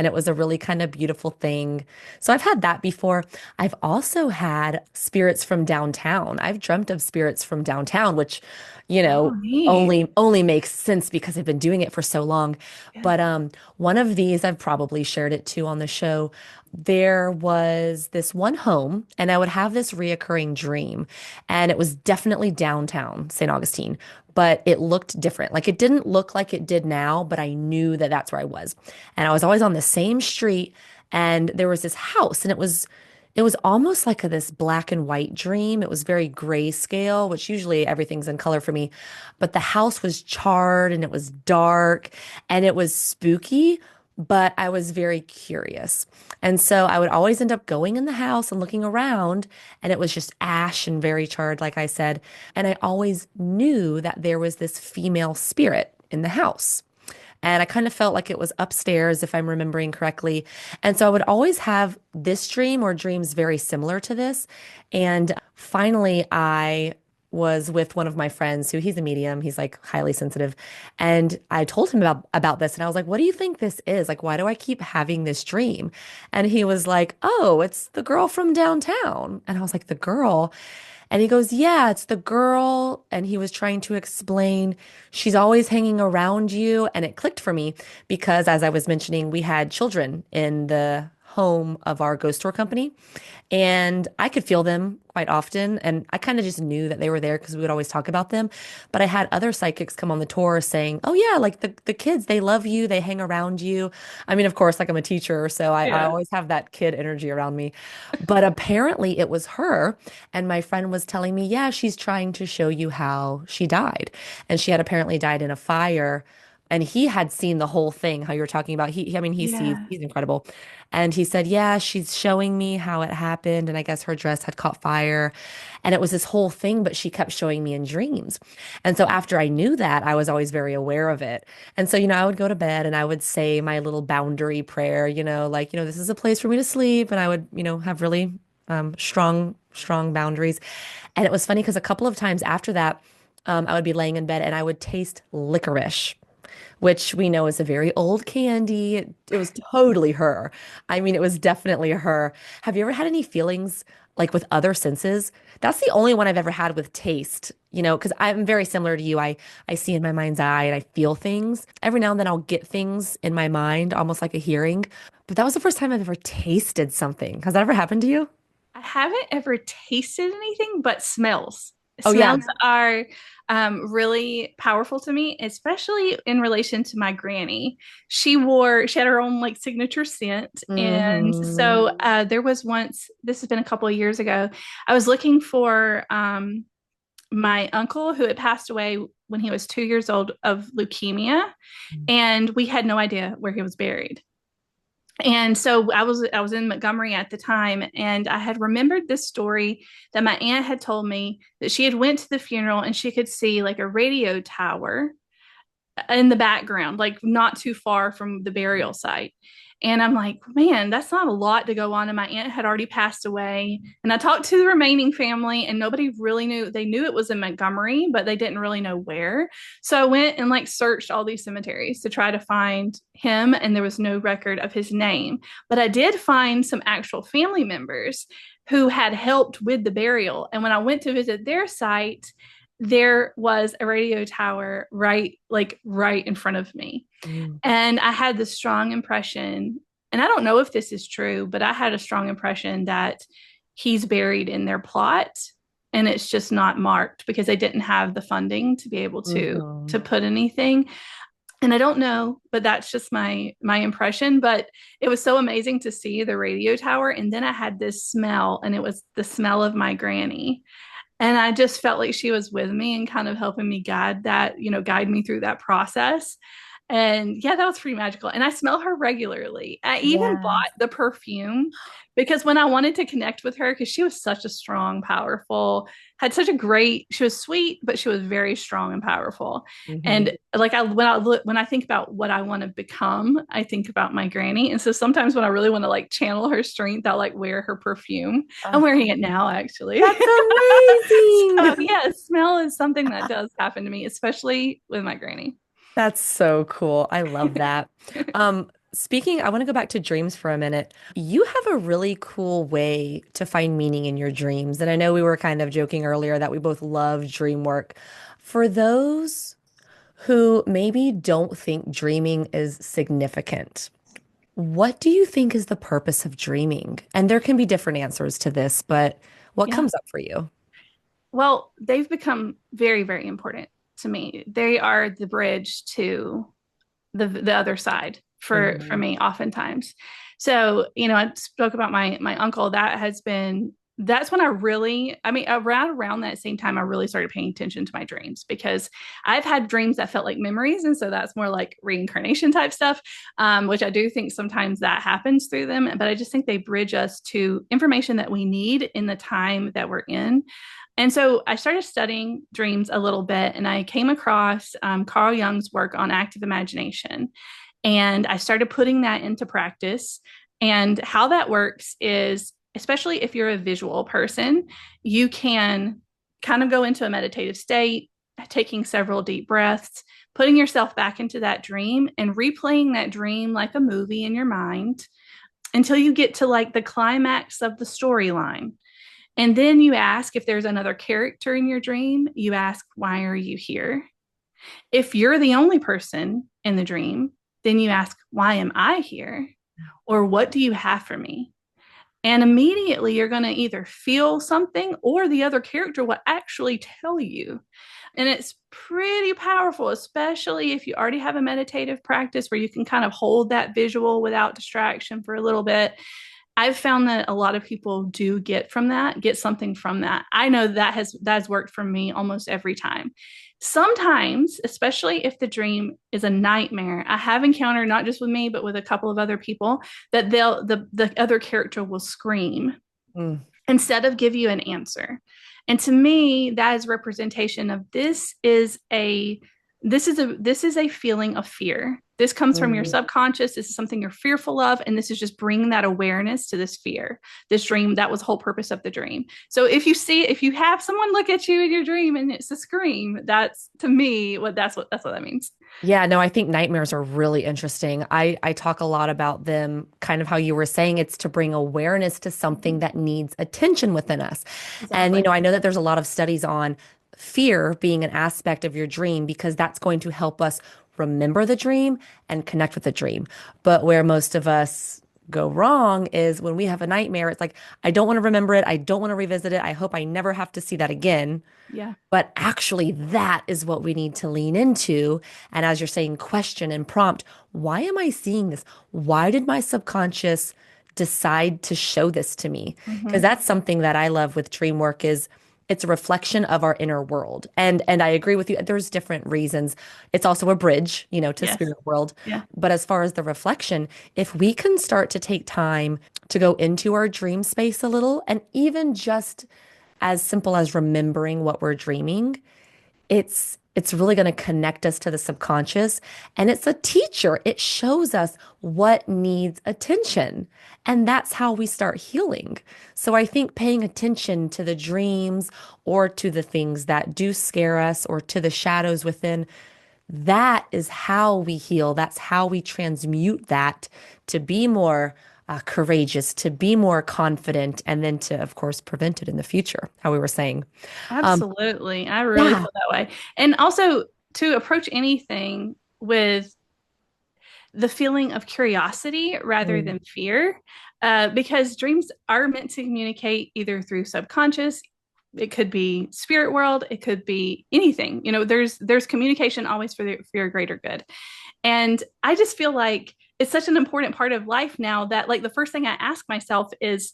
it was a really kind of beautiful thing. So I've had that before. I've also had spirits from downtown. I've dreamt of spirits from downtown, which, you Oh, know, neat. only makes sense because I've been doing it for so long. Yeah. But one of these I've probably shared it too on the show. There was this one home, and I would have this reoccurring dream, and it was definitely downtown St. Augustine, but it looked different. Like it didn't look like it did now, but I knew that that's where I was, and I was always on the same street, and there was this house, and it was almost like this black and white dream. It was very grayscale, which usually everything's in color for me. But the house was charred and it was dark and it was spooky, but I was very curious. And so I would always end up going in the house and looking around, and it was just ash and very charred, like I said. And I always knew that there was this female spirit in the house. And I kind of felt like it was upstairs, if I'm remembering correctly. And so I would always have this dream or dreams very similar to this. And finally, I was with one of my friends who he's a medium, he's like highly sensitive. And I told him about this and I was like, "What do you think this is? Like, why do I keep having this dream?" And he was like, "Oh, it's the girl from downtown." And I was like, "The girl?" And he goes, "Yeah, it's the girl." And he was trying to explain she's always hanging around you. And it clicked for me because, as I was mentioning, we had children in the home of our ghost tour company. And I could feel them quite often. And I kind of just knew that they were there because we would always talk about them. But I had other psychics come on the tour saying, "Oh, yeah, like the kids, they love you, they hang around you." I mean, of course, like I'm a teacher, so I Yeah. always have that kid energy around me. But apparently it was her. And my friend was telling me, "Yeah, she's trying to show you how she died." And she had apparently died in a fire. And he had seen the whole thing, how you're talking about. I mean, he sees, Yeah. he's incredible. And he said, "Yeah, she's showing me how it happened. And I guess her dress had caught fire. And it was this whole thing, but she kept showing me in dreams." And so after I knew that, I was always very aware of it. And so, I would go to bed and I would say my little boundary prayer, like, this is a place for me to sleep. And I would, have really strong boundaries. And it was funny because a couple of times after that, I would be laying in bed and I would taste licorice, which we know is a very old candy. It was totally her. I mean, it was definitely her. Have you ever had any feelings like with other senses? That's the only one I've ever had with taste, because I'm very similar to you. I see in my mind's eye and I feel things. Every now and then I'll get things in my mind, almost like a hearing. But that was the first time I've ever tasted something. Has that ever happened to you? I haven't ever tasted anything but smells. Oh yeah. Smells are really powerful to me, especially in relation to my granny. She had her own like signature scent. And Hmm. so there was once, this has been a couple of years ago, I was looking for my uncle who had passed away when he was 2 years old of leukemia. And we had no idea where he was buried. And so I was in Montgomery at the time, and I had remembered this story that my aunt had told me, that she had went to the funeral and she could see like a radio tower in the background, like not too far from the burial site. And I'm like, man, that's not a lot to go on. And my aunt had already passed away. And I talked to the remaining family, and nobody really knew. They knew it was in Montgomery, but they didn't really know where. So I went and like searched all these cemeteries to try to find him, and there was no record of his name. But I did find some actual family members who had helped with the burial. And when I went to visit their site, there was a radio tower right in front of me. Mm. And I had this strong impression, and I don't know if this is true, but I had a strong impression that he's buried in their plot, and it's just not marked because they didn't have the funding to be able to Mhm. put anything. And I don't know, but that's just my impression. But it was so amazing to see the radio tower, and then I had this smell, and it was the smell of my granny. And I just felt like she was with me and kind of helping me guide me through that process. And yeah, that was pretty magical. And I smell her regularly. I even bought Yes. the perfume because when I wanted to connect with her, because she was such a strong, powerful, had such a great, she was sweet, but she was very strong and powerful. Hmm. And like when I think about what I want to become, I think about my granny. And so sometimes when I really want to like channel her strength, I'll like wear her perfume. I'm Oh, wearing it now, actually. that's So amazing. yeah, smell is something that does happen to me, especially with my granny. That's so cool. I love that. Speaking, I want to go back to dreams for a minute. You have a really cool way to find meaning in your dreams. And I know we were kind of joking earlier that we both love dream work. For those who maybe don't think dreaming is significant, what do you think is the purpose of dreaming? And there can be different answers to this, but what Yeah. comes up for you? Well, they've become very, very important to me. They are the bridge to the other side for Mhm. me oftentimes. So, I spoke about my uncle. That's when I mean, around that same time, I really started paying attention to my dreams, because I've had dreams that felt like memories. And so that's more like reincarnation type stuff, which I do think sometimes that happens through them. But I just think they bridge us to information that we need in the time that we're in. And so I started studying dreams a little bit, and I came across Carl Jung's work on active imagination. And I started putting that into practice. And how that works is, especially if you're a visual person, you can kind of go into a meditative state, taking several deep breaths, putting yourself back into that dream and replaying that dream like a movie in your mind until you get to like the climax of the storyline. And then you ask if there's another character in your dream, you ask, why are you here? If you're the only person in the dream, then you ask, why am I here? Or what do you have for me? And immediately you're going to either feel something or the other character will actually tell you. And it's pretty powerful, especially if you already have a meditative practice where you can kind of hold that visual without distraction for a little bit. I've found that a lot of people do get something from that. I know that has worked for me almost every time. Sometimes, especially if the dream is a nightmare, I have encountered not just with me, but with a couple of other people that the other character will scream Mm, instead of give you an answer. And to me, that is representation of this is a feeling of fear. This comes from your mm. subconscious. This is something you're fearful of. And this is just bringing that awareness to this fear, this dream. That was the whole purpose of the dream. So if you have someone look at you in your dream and it's a scream, that's to me that's what that means. Yeah, no, I think nightmares are really interesting. I talk a lot about them, kind of how you were saying, it's to bring awareness to something that needs attention within us. And, Exactly. I know that there's a lot of studies on fear being an aspect of your dream because that's going to help us remember the dream and connect with the dream. But where most of us go wrong is when we have a nightmare, it's like, I don't want to remember it. I don't want to revisit it. I hope I never have to see that again. Yeah. But actually, that is what we need to lean into. And as you're saying, question and prompt, why am I seeing this? Why did my subconscious decide to show this to me? Because Mm-hmm. that's something that I love with dream work is it's a reflection of our inner world. And I agree with you. There's different reasons. It's also a bridge, to Yes. spirit world. Yeah. But as far as the reflection, if we can start to take time to go into our dream space a little, and even just as simple as remembering what we're dreaming, it's really going to connect us to the subconscious, and it's a teacher. It shows us what needs attention, and that's how we start healing. So I think paying attention to the dreams or to the things that do scare us or to the shadows within, that is how we heal. That's how we transmute that to be more courageous, to be more confident, and then to, of course, prevent it in the future, how we were saying. Um, Absolutely. I really yeah. feel that way. And also to approach anything with the feeling of curiosity rather Mm, than fear, because dreams are meant to communicate either through subconscious. It could be spirit world. It could be anything. There's communication always for your greater good. And I just feel like it's such an important part of life now that like the first thing I ask myself is,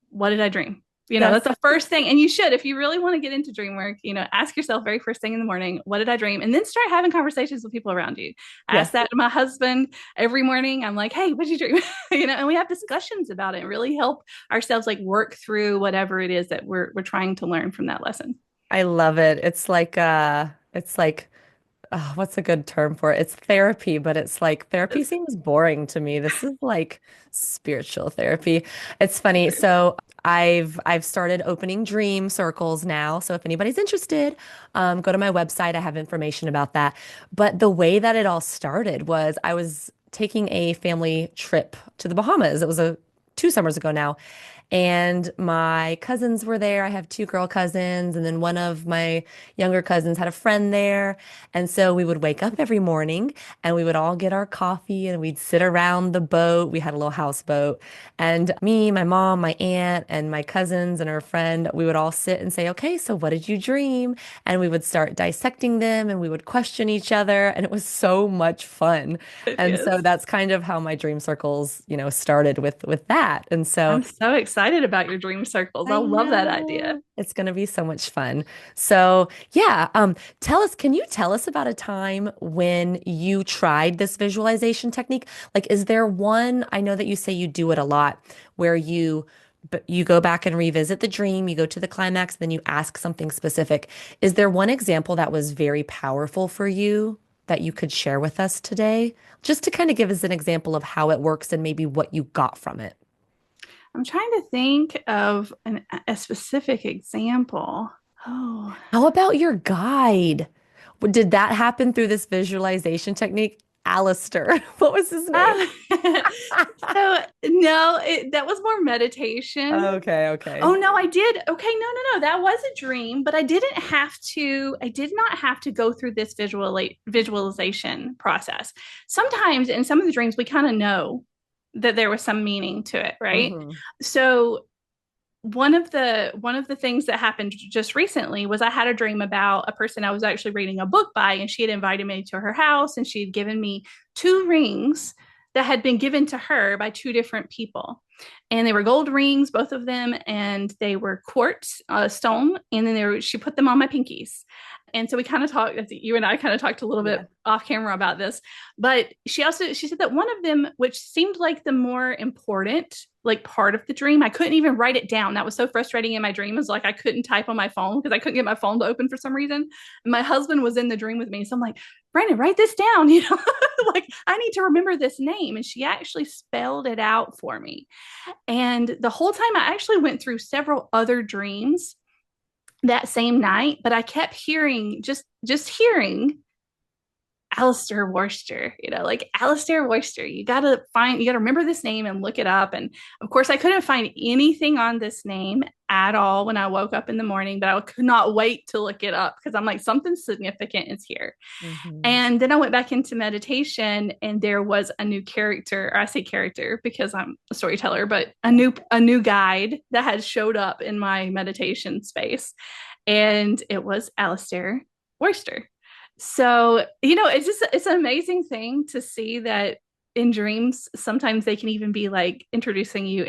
what did I dream? yes. That's the first thing. And you should, if you really want to get into dream work, ask yourself very first thing in the morning, what did I dream? And then start having conversations with people around you. I Yes. ask that to my husband every morning. I'm like, hey, what did you dream? And we have discussions about it and really help ourselves like work through whatever it is that we're trying to learn from that lesson. I love it. It's like what's a good term for it? It's therapy, but it's like therapy seems boring to me. This is like spiritual therapy. It's funny. So I've started opening dream circles now. So if anybody's interested, go to my website. I have information about that. But the way that it all started was I was taking a family trip to the Bahamas. It was 2 summers ago now. And my cousins were there. I have two girl cousins, and then one of my younger cousins had a friend there. And so we would wake up every morning and we would all get our coffee and we'd sit around the boat. We had a little houseboat. And me, my mom, my aunt, and my cousins and her friend, we would all sit and say, okay, so what did you dream? And we would start dissecting them and we would question each other. And it was so much fun. It And so is. that's kind of how my dream circles, started with that. And so I'm so excited about your dream circles. I I love that idea. know. It's going to be so much fun. So, yeah, can you tell us about a time when you tried this visualization technique? Like, is there one, I know that you say you do it a lot, where you go back and revisit the dream, you go to the climax, then you ask something specific. Is there one example that was very powerful for you that you could share with us today? Just to kind of give us an example of how it works and maybe what you got from it. I'm trying to think of a specific example. Oh. How about your guide? Did that happen through this visualization technique? Alistair. What was his name? Um, so no, that was more meditation. Okay, okay. Oh no, I did. Okay, no. That was a dream, but I didn't have to, I did not have to go through this visualization process. Sometimes in some of the dreams, we kind of know that there was some meaning to it, right? Hmm. So one of the things that happened just recently was I had a dream about a person I was actually reading a book by, and she had invited me to her house, and she had given me two rings that had been given to her by two different people, and they were gold rings, both of them, and they were quartz stone, and then she put them on my pinkies. And so we kind of talked, you and I kind of talked a little bit Yeah. off camera about this, but she said that one of them, which seemed like the more important like part of the dream, I couldn't even write it down. That was so frustrating in my dream. Is like I couldn't type on my phone because I couldn't get my phone to open for some reason. And my husband was in the dream with me, so I'm like, Brandon, write this down. Like I need to remember this name. And she actually spelled it out for me. And the whole time, I actually went through several other dreams that same night, but I kept hearing just hearing Alistair Worcester, like Alistair Worcester. You gotta remember this name and look it up. And of course, I couldn't find anything on this name at all when I woke up in the morning, but I could not wait to look it up because I'm like, something significant is here. Hmm. And then I went back into meditation, and there was a new character, or I say character because I'm a storyteller, but a new guide that had showed up in my meditation space. And it was Alistair Worcester. So, it's an amazing thing to see that in dreams, sometimes they can even be like introducing you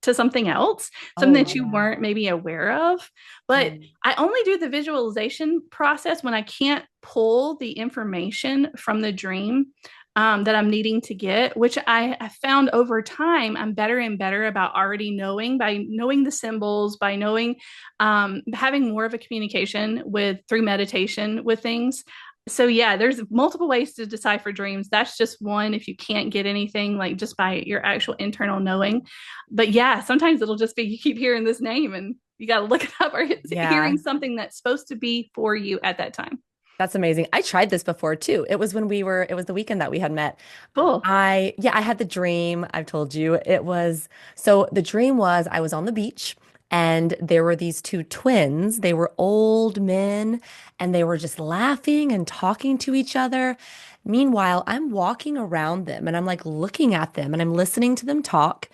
to something else, something Oh, that you yeah. weren't maybe aware of. But Mm. I only do the visualization process when I can't pull the information from the dream that I'm needing to get, which I found over time I'm better and better about already knowing by knowing the symbols, by knowing, having more of a communication with through meditation with things. So yeah, there's multiple ways to decipher dreams. That's just one if you can't get anything like just by your actual internal knowing. But yeah, sometimes it'll just be you keep hearing this name and you got to look it up, or Yeah. hearing something that's supposed to be for you at that time. That's amazing. I tried this before too. It was the weekend that we had met. Cool. I had the dream. I've told you so the dream was I was on the beach and there were these two twins. They were old men and they were just laughing and talking to each other. Meanwhile, I'm walking around them and I'm like looking at them and I'm listening to them talk.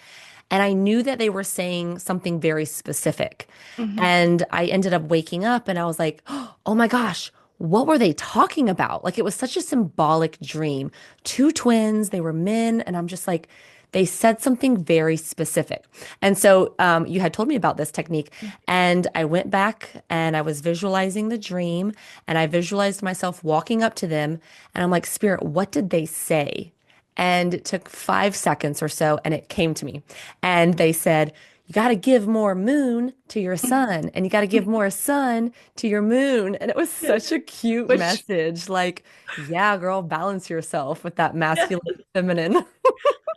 And I knew that they were saying something very specific. Mhm. And I ended up waking up and I was like, oh my gosh, what were they talking about? Like it was such a symbolic dream. Two twins, they were men, and I'm just like, they said something very specific. And so you had told me about this technique, and I went back and I was visualizing the dream, and I visualized myself walking up to them, and I'm like, Spirit, what did they say? And it took 5 seconds or so, and it came to me. And they said, you got to give more moon to your sun, and you got to give more sun to your moon. And it was such a cute Which message. Like, yeah, girl, balance yourself with that masculine and feminine.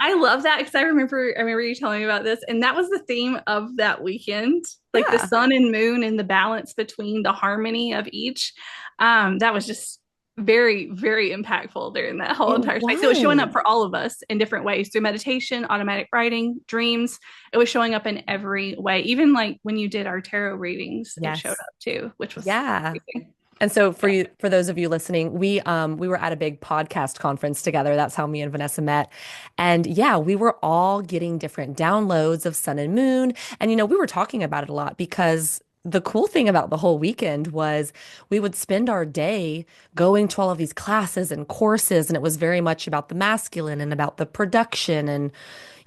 I love that because I remember you telling me about this, and that was the theme of that weekend, like the Yeah. sun and moon and the balance between the harmony of each. That was just very, very impactful during that whole It entire space. It was showing up was. for all of us in different ways through meditation, automatic writing, dreams. It was showing up in every way. Even like when you did our tarot readings, it showed Yes. up too, which was Yeah. amazing. And so Yeah. for those of you listening, we were at a big podcast conference together. That's how me and Vanessa met. And yeah, we were all getting different downloads of sun and moon. And we were talking about it a lot because the cool thing about the whole weekend was we would spend our day going to all of these classes and courses, and it was very much about the masculine and about the production and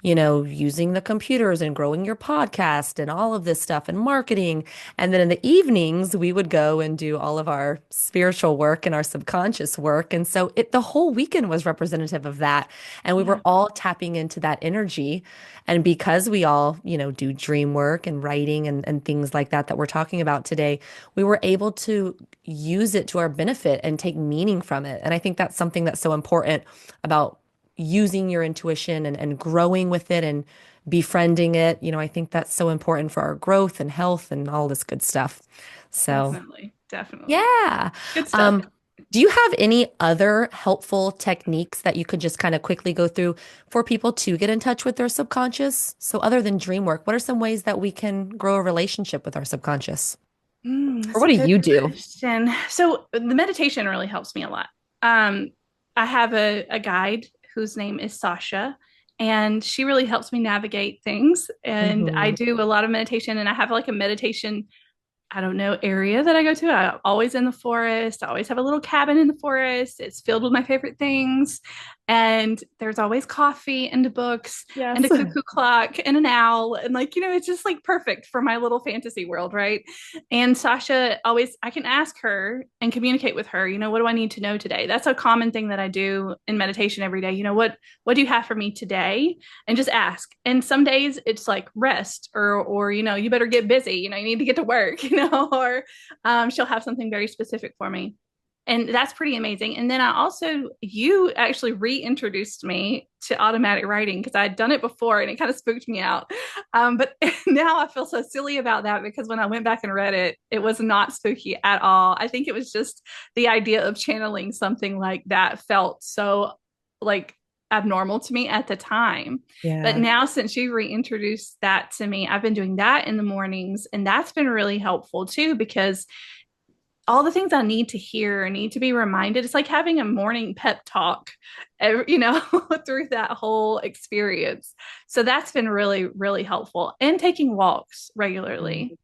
using the computers and growing your podcast and all of this stuff and marketing. And then in the evenings, we would go and do all of our spiritual work and our subconscious work. And so the whole weekend was representative of that. And we were Yeah. all tapping into that energy. And because we all, do dream work and writing and things like that we're talking about today, we were able to use it to our benefit and take meaning from it. And I think that's something that's so important about using your intuition and growing with it and befriending it. I think that's so important for our growth and health and all this good stuff. So, Definitely. Definitely. yeah. Good stuff. Um, do you have any other helpful techniques that you could just kind of quickly go through for people to get in touch with their subconscious? So, other than dream work, what are some ways that we can grow a relationship with our subconscious? Or That's what a do good you do? question. So the meditation really helps me a lot. Um, I have a guide whose name is Sasha, and she really helps me navigate things. And I Hmm. do a lot of meditation, and I have like a meditation, I don't know, area that I go to. I'm always in the forest. I always have a little cabin in the forest. It's filled with my favorite things. And there's always coffee and books and a Yes. cuckoo clock and an owl. And like, it's just like perfect for my little fantasy world, right? And Sasha always, I can ask her and communicate with her, what do I need to know today? That's a common thing that I do in meditation every day. What do you have for me today? And just ask. And some days it's like rest or you better get busy, you need to get to work, or she'll have something very specific for me. And that's pretty amazing. And then you actually reintroduced me to automatic writing because I'd done it before and it kind of spooked me out. But now I feel so silly about that because when I went back and read it, it was not spooky at all. I think it was just the idea of channeling something like that felt so like abnormal to me at the time. But Yeah. now, since you reintroduced that to me, I've been doing that in the mornings, and that's been really helpful too because all the things I need to hear, need to be reminded. It's like having a morning pep talk, through that whole experience. So that's been really, really helpful. And taking walks regularly.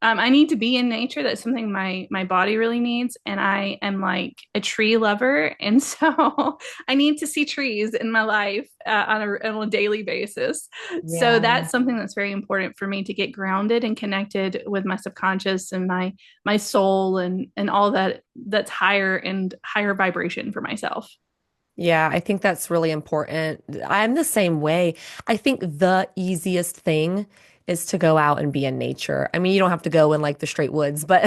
I need to be in nature. That's something my body really needs, and I am like a tree lover, and so I need to see trees in my life on a daily basis. So Yeah. that's something that's very important for me to get grounded and connected with my subconscious and my soul and all that's higher and higher vibration for myself. Yeah, I think that's really important. I'm the same way. I think the easiest thing is to go out and be in nature. I mean, you don't have to go in like the straight woods, but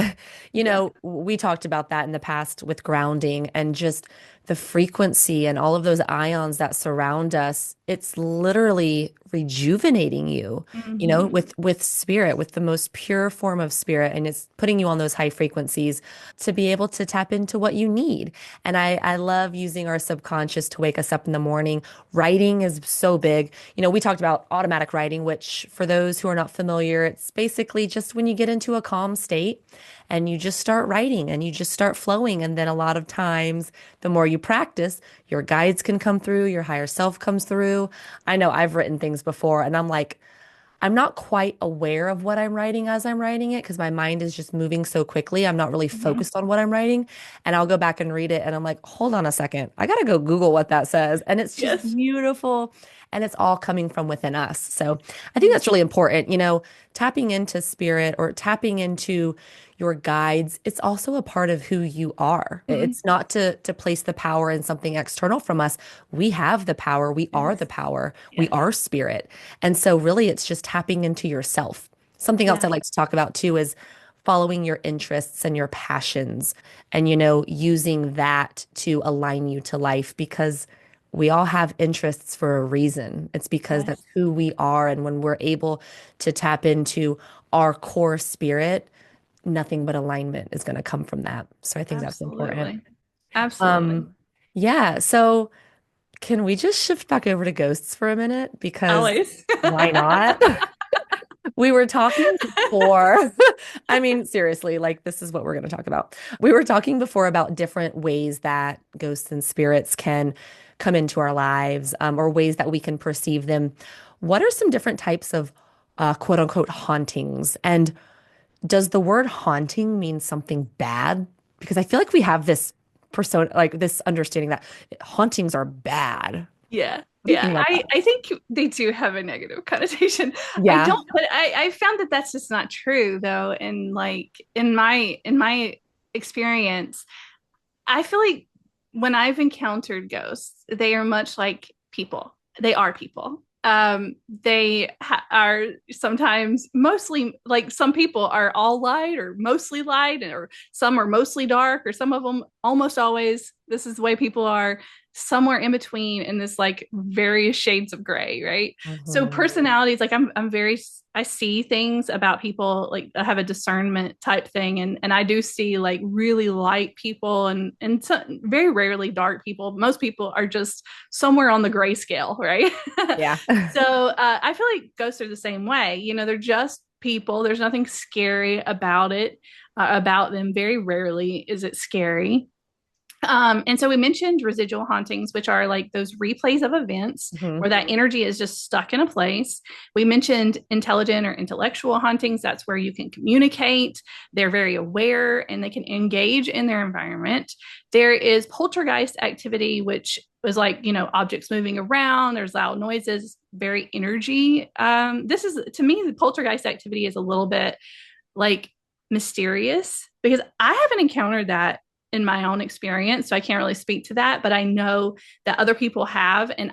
Yeah. we talked about that in the past with grounding and just the frequency and all of those ions that surround us. It's literally rejuvenating you, Mm-hmm. with spirit, with the most pure form of spirit, and it's putting you on those high frequencies to be able to tap into what you need. And I love using our subconscious to wake us up in the morning. Writing is so big. We talked about automatic writing, which for those who are not familiar, it's basically just when you get into a calm state and you just start writing and you just start flowing. And then a lot of times, the more you practice, your guides can come through, your higher self comes through. I know I've written things before and I'm like, I'm not quite aware of what I'm writing as I'm writing it because my mind is just moving so quickly. I'm not really Mm-hmm. focused on what I'm writing. And I'll go back and read it and I'm like, hold on a second. I got to go Google what that says. And it's just Yes. beautiful. And it's all coming from within us. So I think Mm-hmm. that's really important. Tapping into spirit or tapping into your guides, it's also a part of who you are. It's not to place the power in something external from us. We have the power. We are the Yes. power. We Yes. are spirit. And so really it's just tapping into yourself. Something else Yeah. I like to talk about too is following your interests and your passions and using that to align you to life because we all have interests for a reason. It's because Yes. that's who we are. And when we're able to tap into our core spirit, nothing but alignment is going to come from that. So I think that's important. Absolutely. Absolutely. Um, yeah. So can we just shift back over to ghosts for a minute? Because Always. why not? We were talking before. I mean, seriously, like this is what we're going to talk about. We were talking before about different ways that ghosts and spirits can come into our lives, or ways that we can perceive them. What are some different types of quote unquote hauntings? And does the word haunting mean something bad? Because I feel like we have this persona, like this understanding that hauntings are bad. Yeah. What do you Yeah. think about I think they do have a negative connotation. I that? don't, but I found that that's just not true though. And like in my experience, I feel like when I've encountered ghosts, they are much like people. They are people. Are sometimes mostly like some people are all light or mostly light, or some are mostly dark, or some of them almost always. This is the way people are. somewhere in between in this like various shades of gray, right? So Mhm. personalities, like I'm very, I see things about people, like I have a discernment type thing, and I do see like really light people and so, very rarely dark people. Most people are just somewhere on the gray scale, right? Yeah. So I feel like ghosts are the same way. You know, they're just people. There's nothing scary about it, about them. Very rarely is it scary. And so we mentioned residual hauntings, which are like those replays of events Mhm. where that energy is just stuck in a place. We mentioned intelligent or intellectual hauntings. That's where you can communicate. They're very aware and they can engage in their environment. There is poltergeist activity, which was like, you know, objects moving around. There's loud noises, very energy. This is, to me, the poltergeist activity is a little bit like mysterious because I haven't encountered that in my own experience. So I can't really speak to that, but I know that other people have. And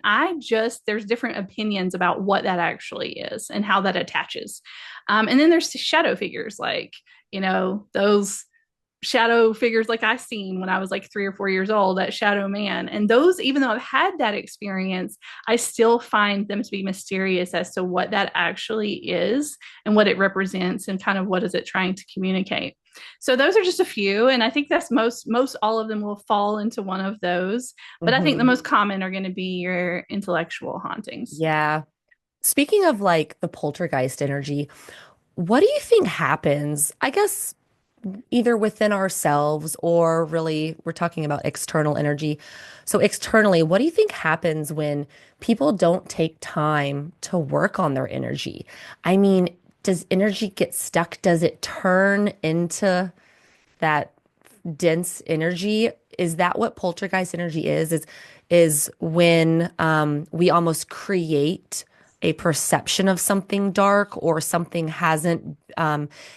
there's different opinions about what that actually is and how that attaches. And then there's shadow figures, like, you know, those shadow figures like I seen when I was like 3 or 4 years old, that shadow man. And those, even though I've had that experience, I still find them to be mysterious as to what that actually is and what it represents and kind of what is it trying to communicate. So those are just a few. And I think that's most all of them will fall into one of those. But I think the Mhm. most common are going to be your intellectual hauntings. Yeah. Speaking of like the poltergeist energy, what do you think happens? I guess either within ourselves or really we're talking about external energy. So externally, what do you think happens when people don't take time to work on their energy? I mean, does energy get stuck? Does it turn into that dense energy? Is that what poltergeist energy is? Is when we almost create a perception of something dark or something hasn't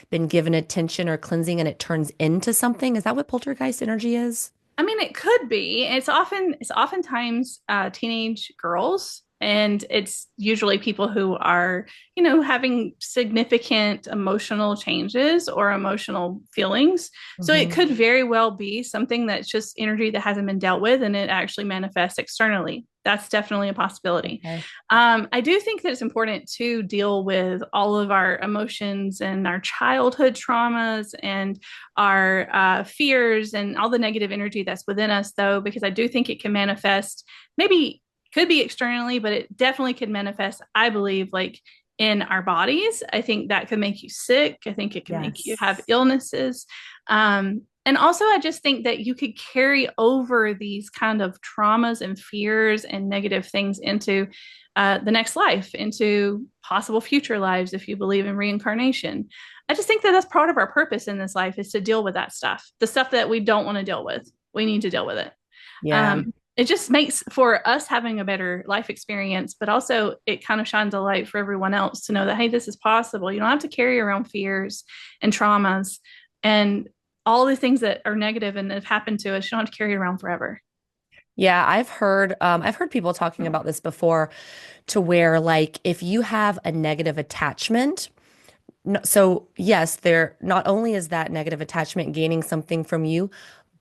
been given attention or cleansing and it turns into something? Is that what poltergeist energy is? I mean, it could be. It's oftentimes teenage girls, and it's usually people who are, you know, having significant emotional changes or emotional feelings. So it Hmm. could very well be something that's just energy that hasn't been dealt with, and it actually manifests externally. That's definitely a possibility. Okay. I do think that it's important to deal with all of our emotions and our childhood traumas and our fears and all the negative energy that's within us, though, because I do think it can manifest, maybe could be externally, but it definitely could manifest, I believe, like in our bodies. I think that could make you sick. I think it can make you have Yes. illnesses. And also, I just think that you could carry over these kind of traumas and fears and negative things into the next life, into possible future lives if you believe in reincarnation. I just think that that's part of our purpose in this life is to deal with that stuff, the stuff that we don't want to deal with. We need to deal with it. Yeah. It just makes for us having a better life experience, but also it kind of shines a light for everyone else to know that, hey, this is possible. You don't have to carry around fears and traumas and all the things that are negative and have happened to us. You don't have to carry it around forever. Yeah, I've heard people talking about this before to where like if you have a negative attachment. No, so yes, there not only is that negative attachment gaining something from you,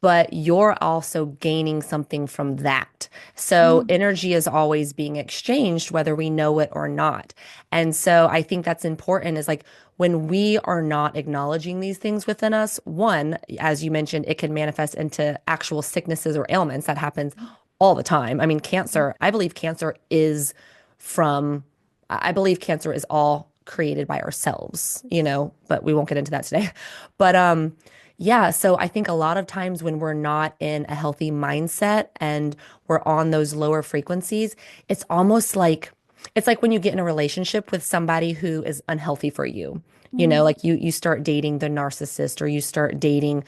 but you're also gaining something from that. So Mm. energy is always being exchanged, whether we know it or not. And so I think that's important is like when we are not acknowledging these things within us, one, as you mentioned, it can manifest into actual sicknesses or ailments that happens all the time. I mean, cancer, I believe cancer is from I believe cancer is all created by ourselves, you know, but we won't get into that today. But yeah, so I think a lot of times when we're not in a healthy mindset and we're on those lower frequencies, it's like when you get in a relationship with somebody who is unhealthy for you. You know, Mm. like you start dating the narcissist or you start dating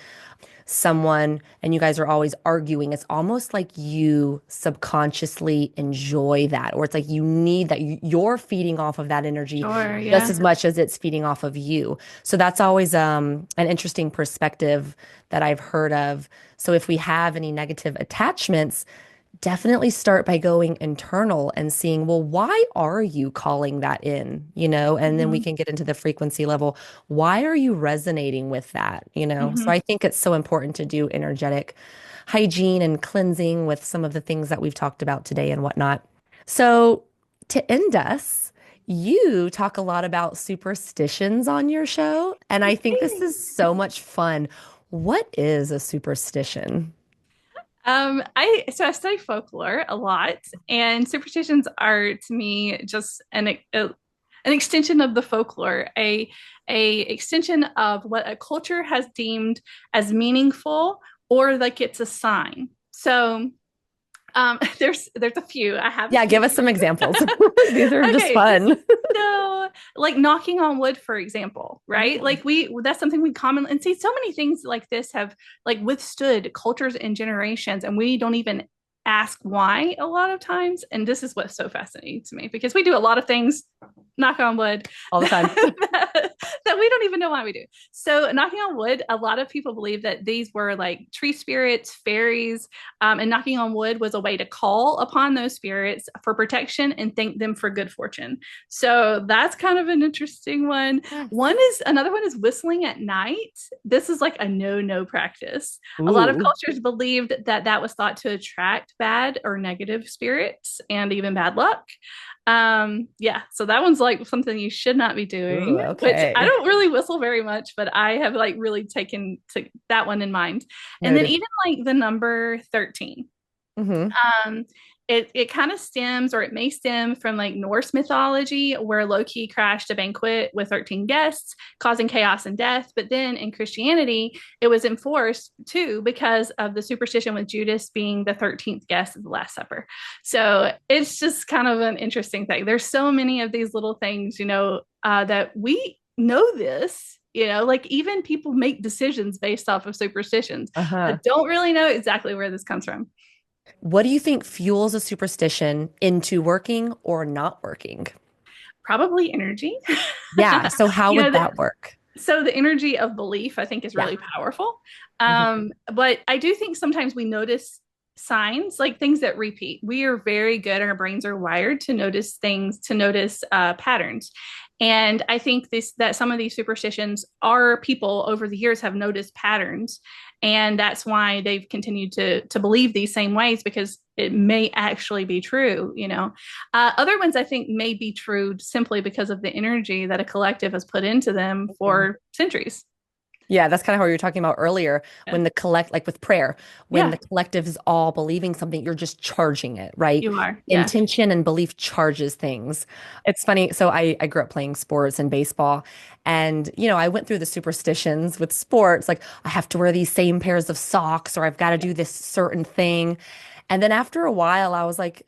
someone and you guys are always arguing, it's almost like you subconsciously enjoy that, or it's like you need that. You're feeding off of that energy Sure, just yeah. as much as it's feeding off of you. So that's always an interesting perspective that I've heard of. So if we have any negative attachments, definitely start by going internal and seeing, well, why are you calling that in? And then we Mhm. can get into the frequency level. Why are you resonating with that? So Mhm. I think it's so important to do energetic hygiene and cleansing with some of the things that we've talked about today and whatnot. So to end us, you talk a lot about superstitions on your show, and I think this is so much fun. What is a superstition? I study folklore a lot, and superstitions are to me just an extension of the folklore, a extension of what a culture has deemed as meaningful, or like it's a sign. So there's a few. I have a Yeah, few. give us some examples. These are just Okay, fun. so like knocking on wood, for example, right? Mhm. Like that's something we commonly and see so many things like this have like withstood cultures and generations, and we don't even ask why a lot of times. And this is what's so fascinating to me because we do a lot of things, knock on wood, All the time. that we don't even know why we do. So knocking on wood, a lot of people believe that these were like tree spirits, fairies, and knocking on wood was a way to call upon those spirits for protection and thank them for good fortune. So that's kind of an interesting one. Yes. Another one is whistling at night. This is like a no practice. A lot of Ooh. cultures believed that that was thought to attract bad or negative spirits and even bad luck. Yeah, so that one's like something you should not be doing, Ooh, which I okay. don't really whistle very much, but I have like really taken to that one in mind. And then Noted. even like the number 13. Hmm. Um, it kind of stems, or it may stem from like Norse mythology, where Loki crashed a banquet with 13 guests, causing chaos and death. But then in Christianity, it was enforced too because of the superstition with Judas being the 13th guest of the Last Supper. So it's just kind of an interesting thing. There's so many of these little things, that we know this. Like even people make decisions based off of superstitions, Uh-huh. but don't really know exactly where this comes from. What do you think fuels a superstition into working or not working? Probably energy. Yeah. So how you know would that that work? so the energy of belief I think is Yeah. really powerful. Hmm. But I do think sometimes we notice signs, like things that repeat. We are very good, our brains are wired to notice things, to notice patterns. And I think this that some of these superstitions are people over the years have noticed patterns, and that's why they've continued to believe these same ways, because it may actually be true. Other ones I think may be true simply because of the energy that a collective has put into them for centuries. Yeah, that's kind of how we were talking about earlier Yeah. when like with prayer, when Yeah, the collective is all believing something, you're just charging it, right? you are. Yeah. Intention and belief charges things. It's funny. So I grew up playing sports and baseball, and I went through the superstitions with sports, like I have to wear these same pairs of socks or I've got to do this certain thing. And then after a while, I was like,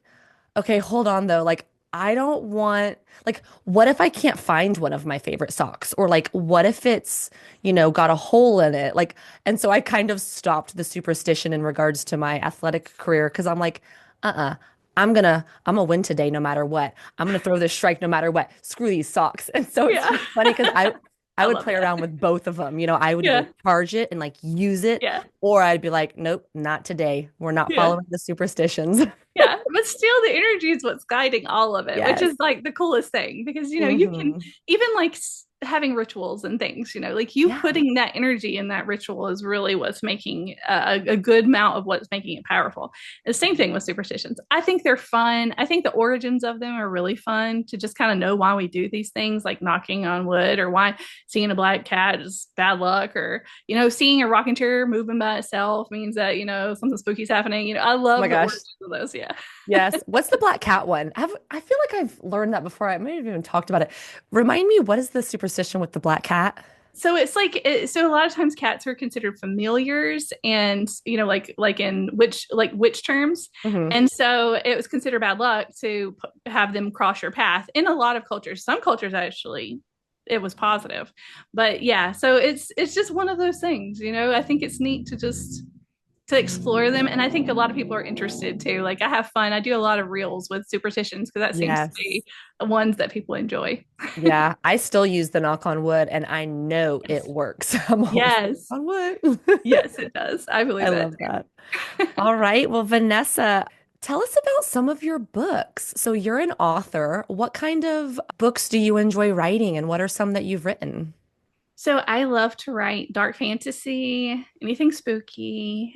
okay, hold on though. Like, I don't want, like, what if I can't find one of my favorite socks? Or, like, what if it's, got a hole in it? Like, and so I kind of stopped the superstition in regards to my athletic career because I'm like, uh-uh, I'm gonna win today no matter what. I'm gonna throw this strike no matter what. Screw these socks. And so it's Yeah. just funny because I I would love play that. around with both of them. I would Yeah. either charge it and like use it, Yeah. or I'd be like, nope, not today. We're not Yeah. following the superstitions. Yeah, but still the energy is what's guiding all of it, which Yes. is like the coolest thing, because you can Hmm. even like having rituals and things, like you Yeah. putting that energy in that ritual is really what's making a good amount of what's making it powerful. The same thing with superstitions. I think they're fun. I think the origins of them are really fun to just kind of know why we do these things, like knocking on wood, or why seeing a black cat is bad luck, or seeing a rocking chair moving by itself means that something spooky is happening. I Oh my love the gosh. origins of those. Yeah. Yes. What's the black cat one? I feel like I've learned that before. I may have even talked about it. Remind me, what is the superstition with the black cat? So it's like so a lot of times cats are considered familiars, and like in witch terms, Hmm. and so it was considered bad luck to have them cross your path in a lot of cultures. Some cultures actually it was positive, but yeah, so it's just one of those things. I think it's neat to explore them, and I think a lot of people are interested too. Like I have fun, I do a lot of reels with superstitions because that seems to Yes. be the ones that people enjoy. Yeah. I still use the knock on wood and I know it Yes. works. I'm always like, Yes. knock on wood. Yes, it does. I believe I that love that. too. All right. Well, Vanessa, Tell us about some of your books. So you're an author. What kind of books do you enjoy writing, and what are some that you've written? So I love to write dark fantasy, anything spooky.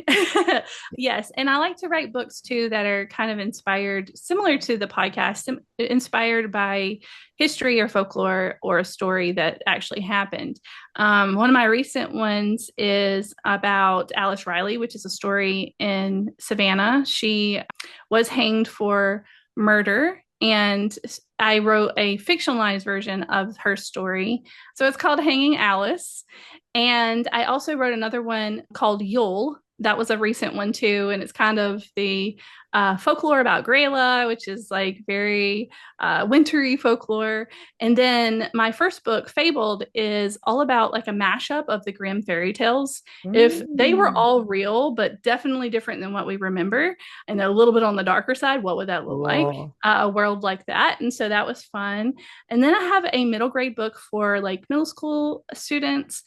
Yes, and I like to write books too that are kind of inspired, similar to the podcast, inspired by history or folklore or a story that actually happened. One of my recent ones is about Alice Riley, which is a story in Savannah. She was hanged for murder, and I wrote a fictionalized version of her story. So it's called Hanging Alice. And I also wrote another one called Yule. That was a recent one too. And it's kind of the folklore about Grayla, which is like very wintry folklore. And then my first book, Fabled, is all about like a mashup of the Grimm fairy tales. If they were Mm. all real, but definitely different than what we remember, and a little bit on the darker side, what would that look like? Cool. A world like that. And so that was fun. And then I have a middle grade book for like middle school students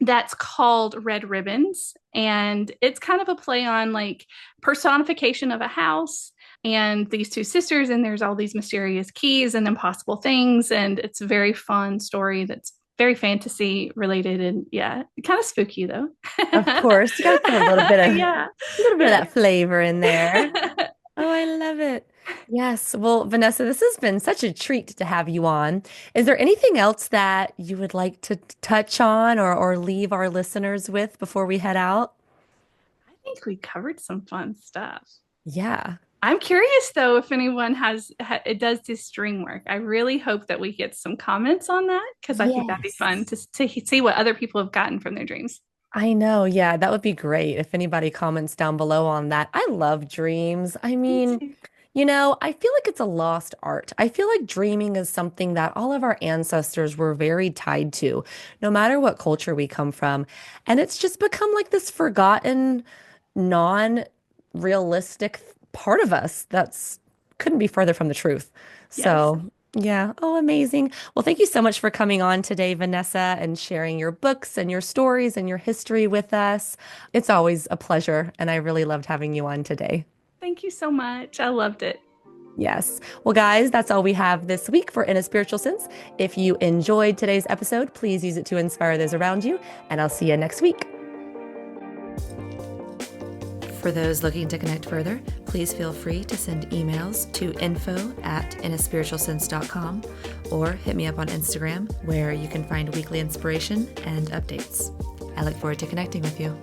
that's called Red Ribbons. And it's kind of a play on like personification of a house and these two sisters, and there's all these mysterious keys and impossible things. And it's a very fun story that's very fantasy related, and yeah, kind of spooky though. Of course, you got to throw Yeah. a little bit of Yeah. that flavor in there. Oh, I love it. Yes. Well, Vanessa, this has been such a treat to have you on. Is there anything else that you would like to touch on or leave our listeners with before we head out? I think we covered some fun stuff. Yeah. I'm curious though if anyone it does this dream work. I really hope that we get some comments on that because I think that'd be fun Yes. to see what other people have gotten from their dreams. I know. Yeah, that would be great if anybody comments down below on that. I love dreams. I Me mean, too. I feel like it's a lost art. I feel like dreaming is something that all of our ancestors were very tied to, no matter what culture we come from. And it's just become like this forgotten, non-realistic part of us that's couldn't be further from the truth. Yes. So, yeah. Oh, amazing. Well, thank you so much for coming on today, Vanessa, and sharing your books and your stories and your history with us. It's always a pleasure, and I really loved having you on today. Thank you so much. I loved it. Yes. Well, guys, that's all we have this week for In a Spiritual Sense. If you enjoyed today's episode, please use it to inspire those around you, and I'll see you next week. For those looking to connect further, please feel free to send emails to info@inaspiritualsense.com or hit me up on Instagram, where you can find weekly inspiration and updates. I look forward to connecting with you.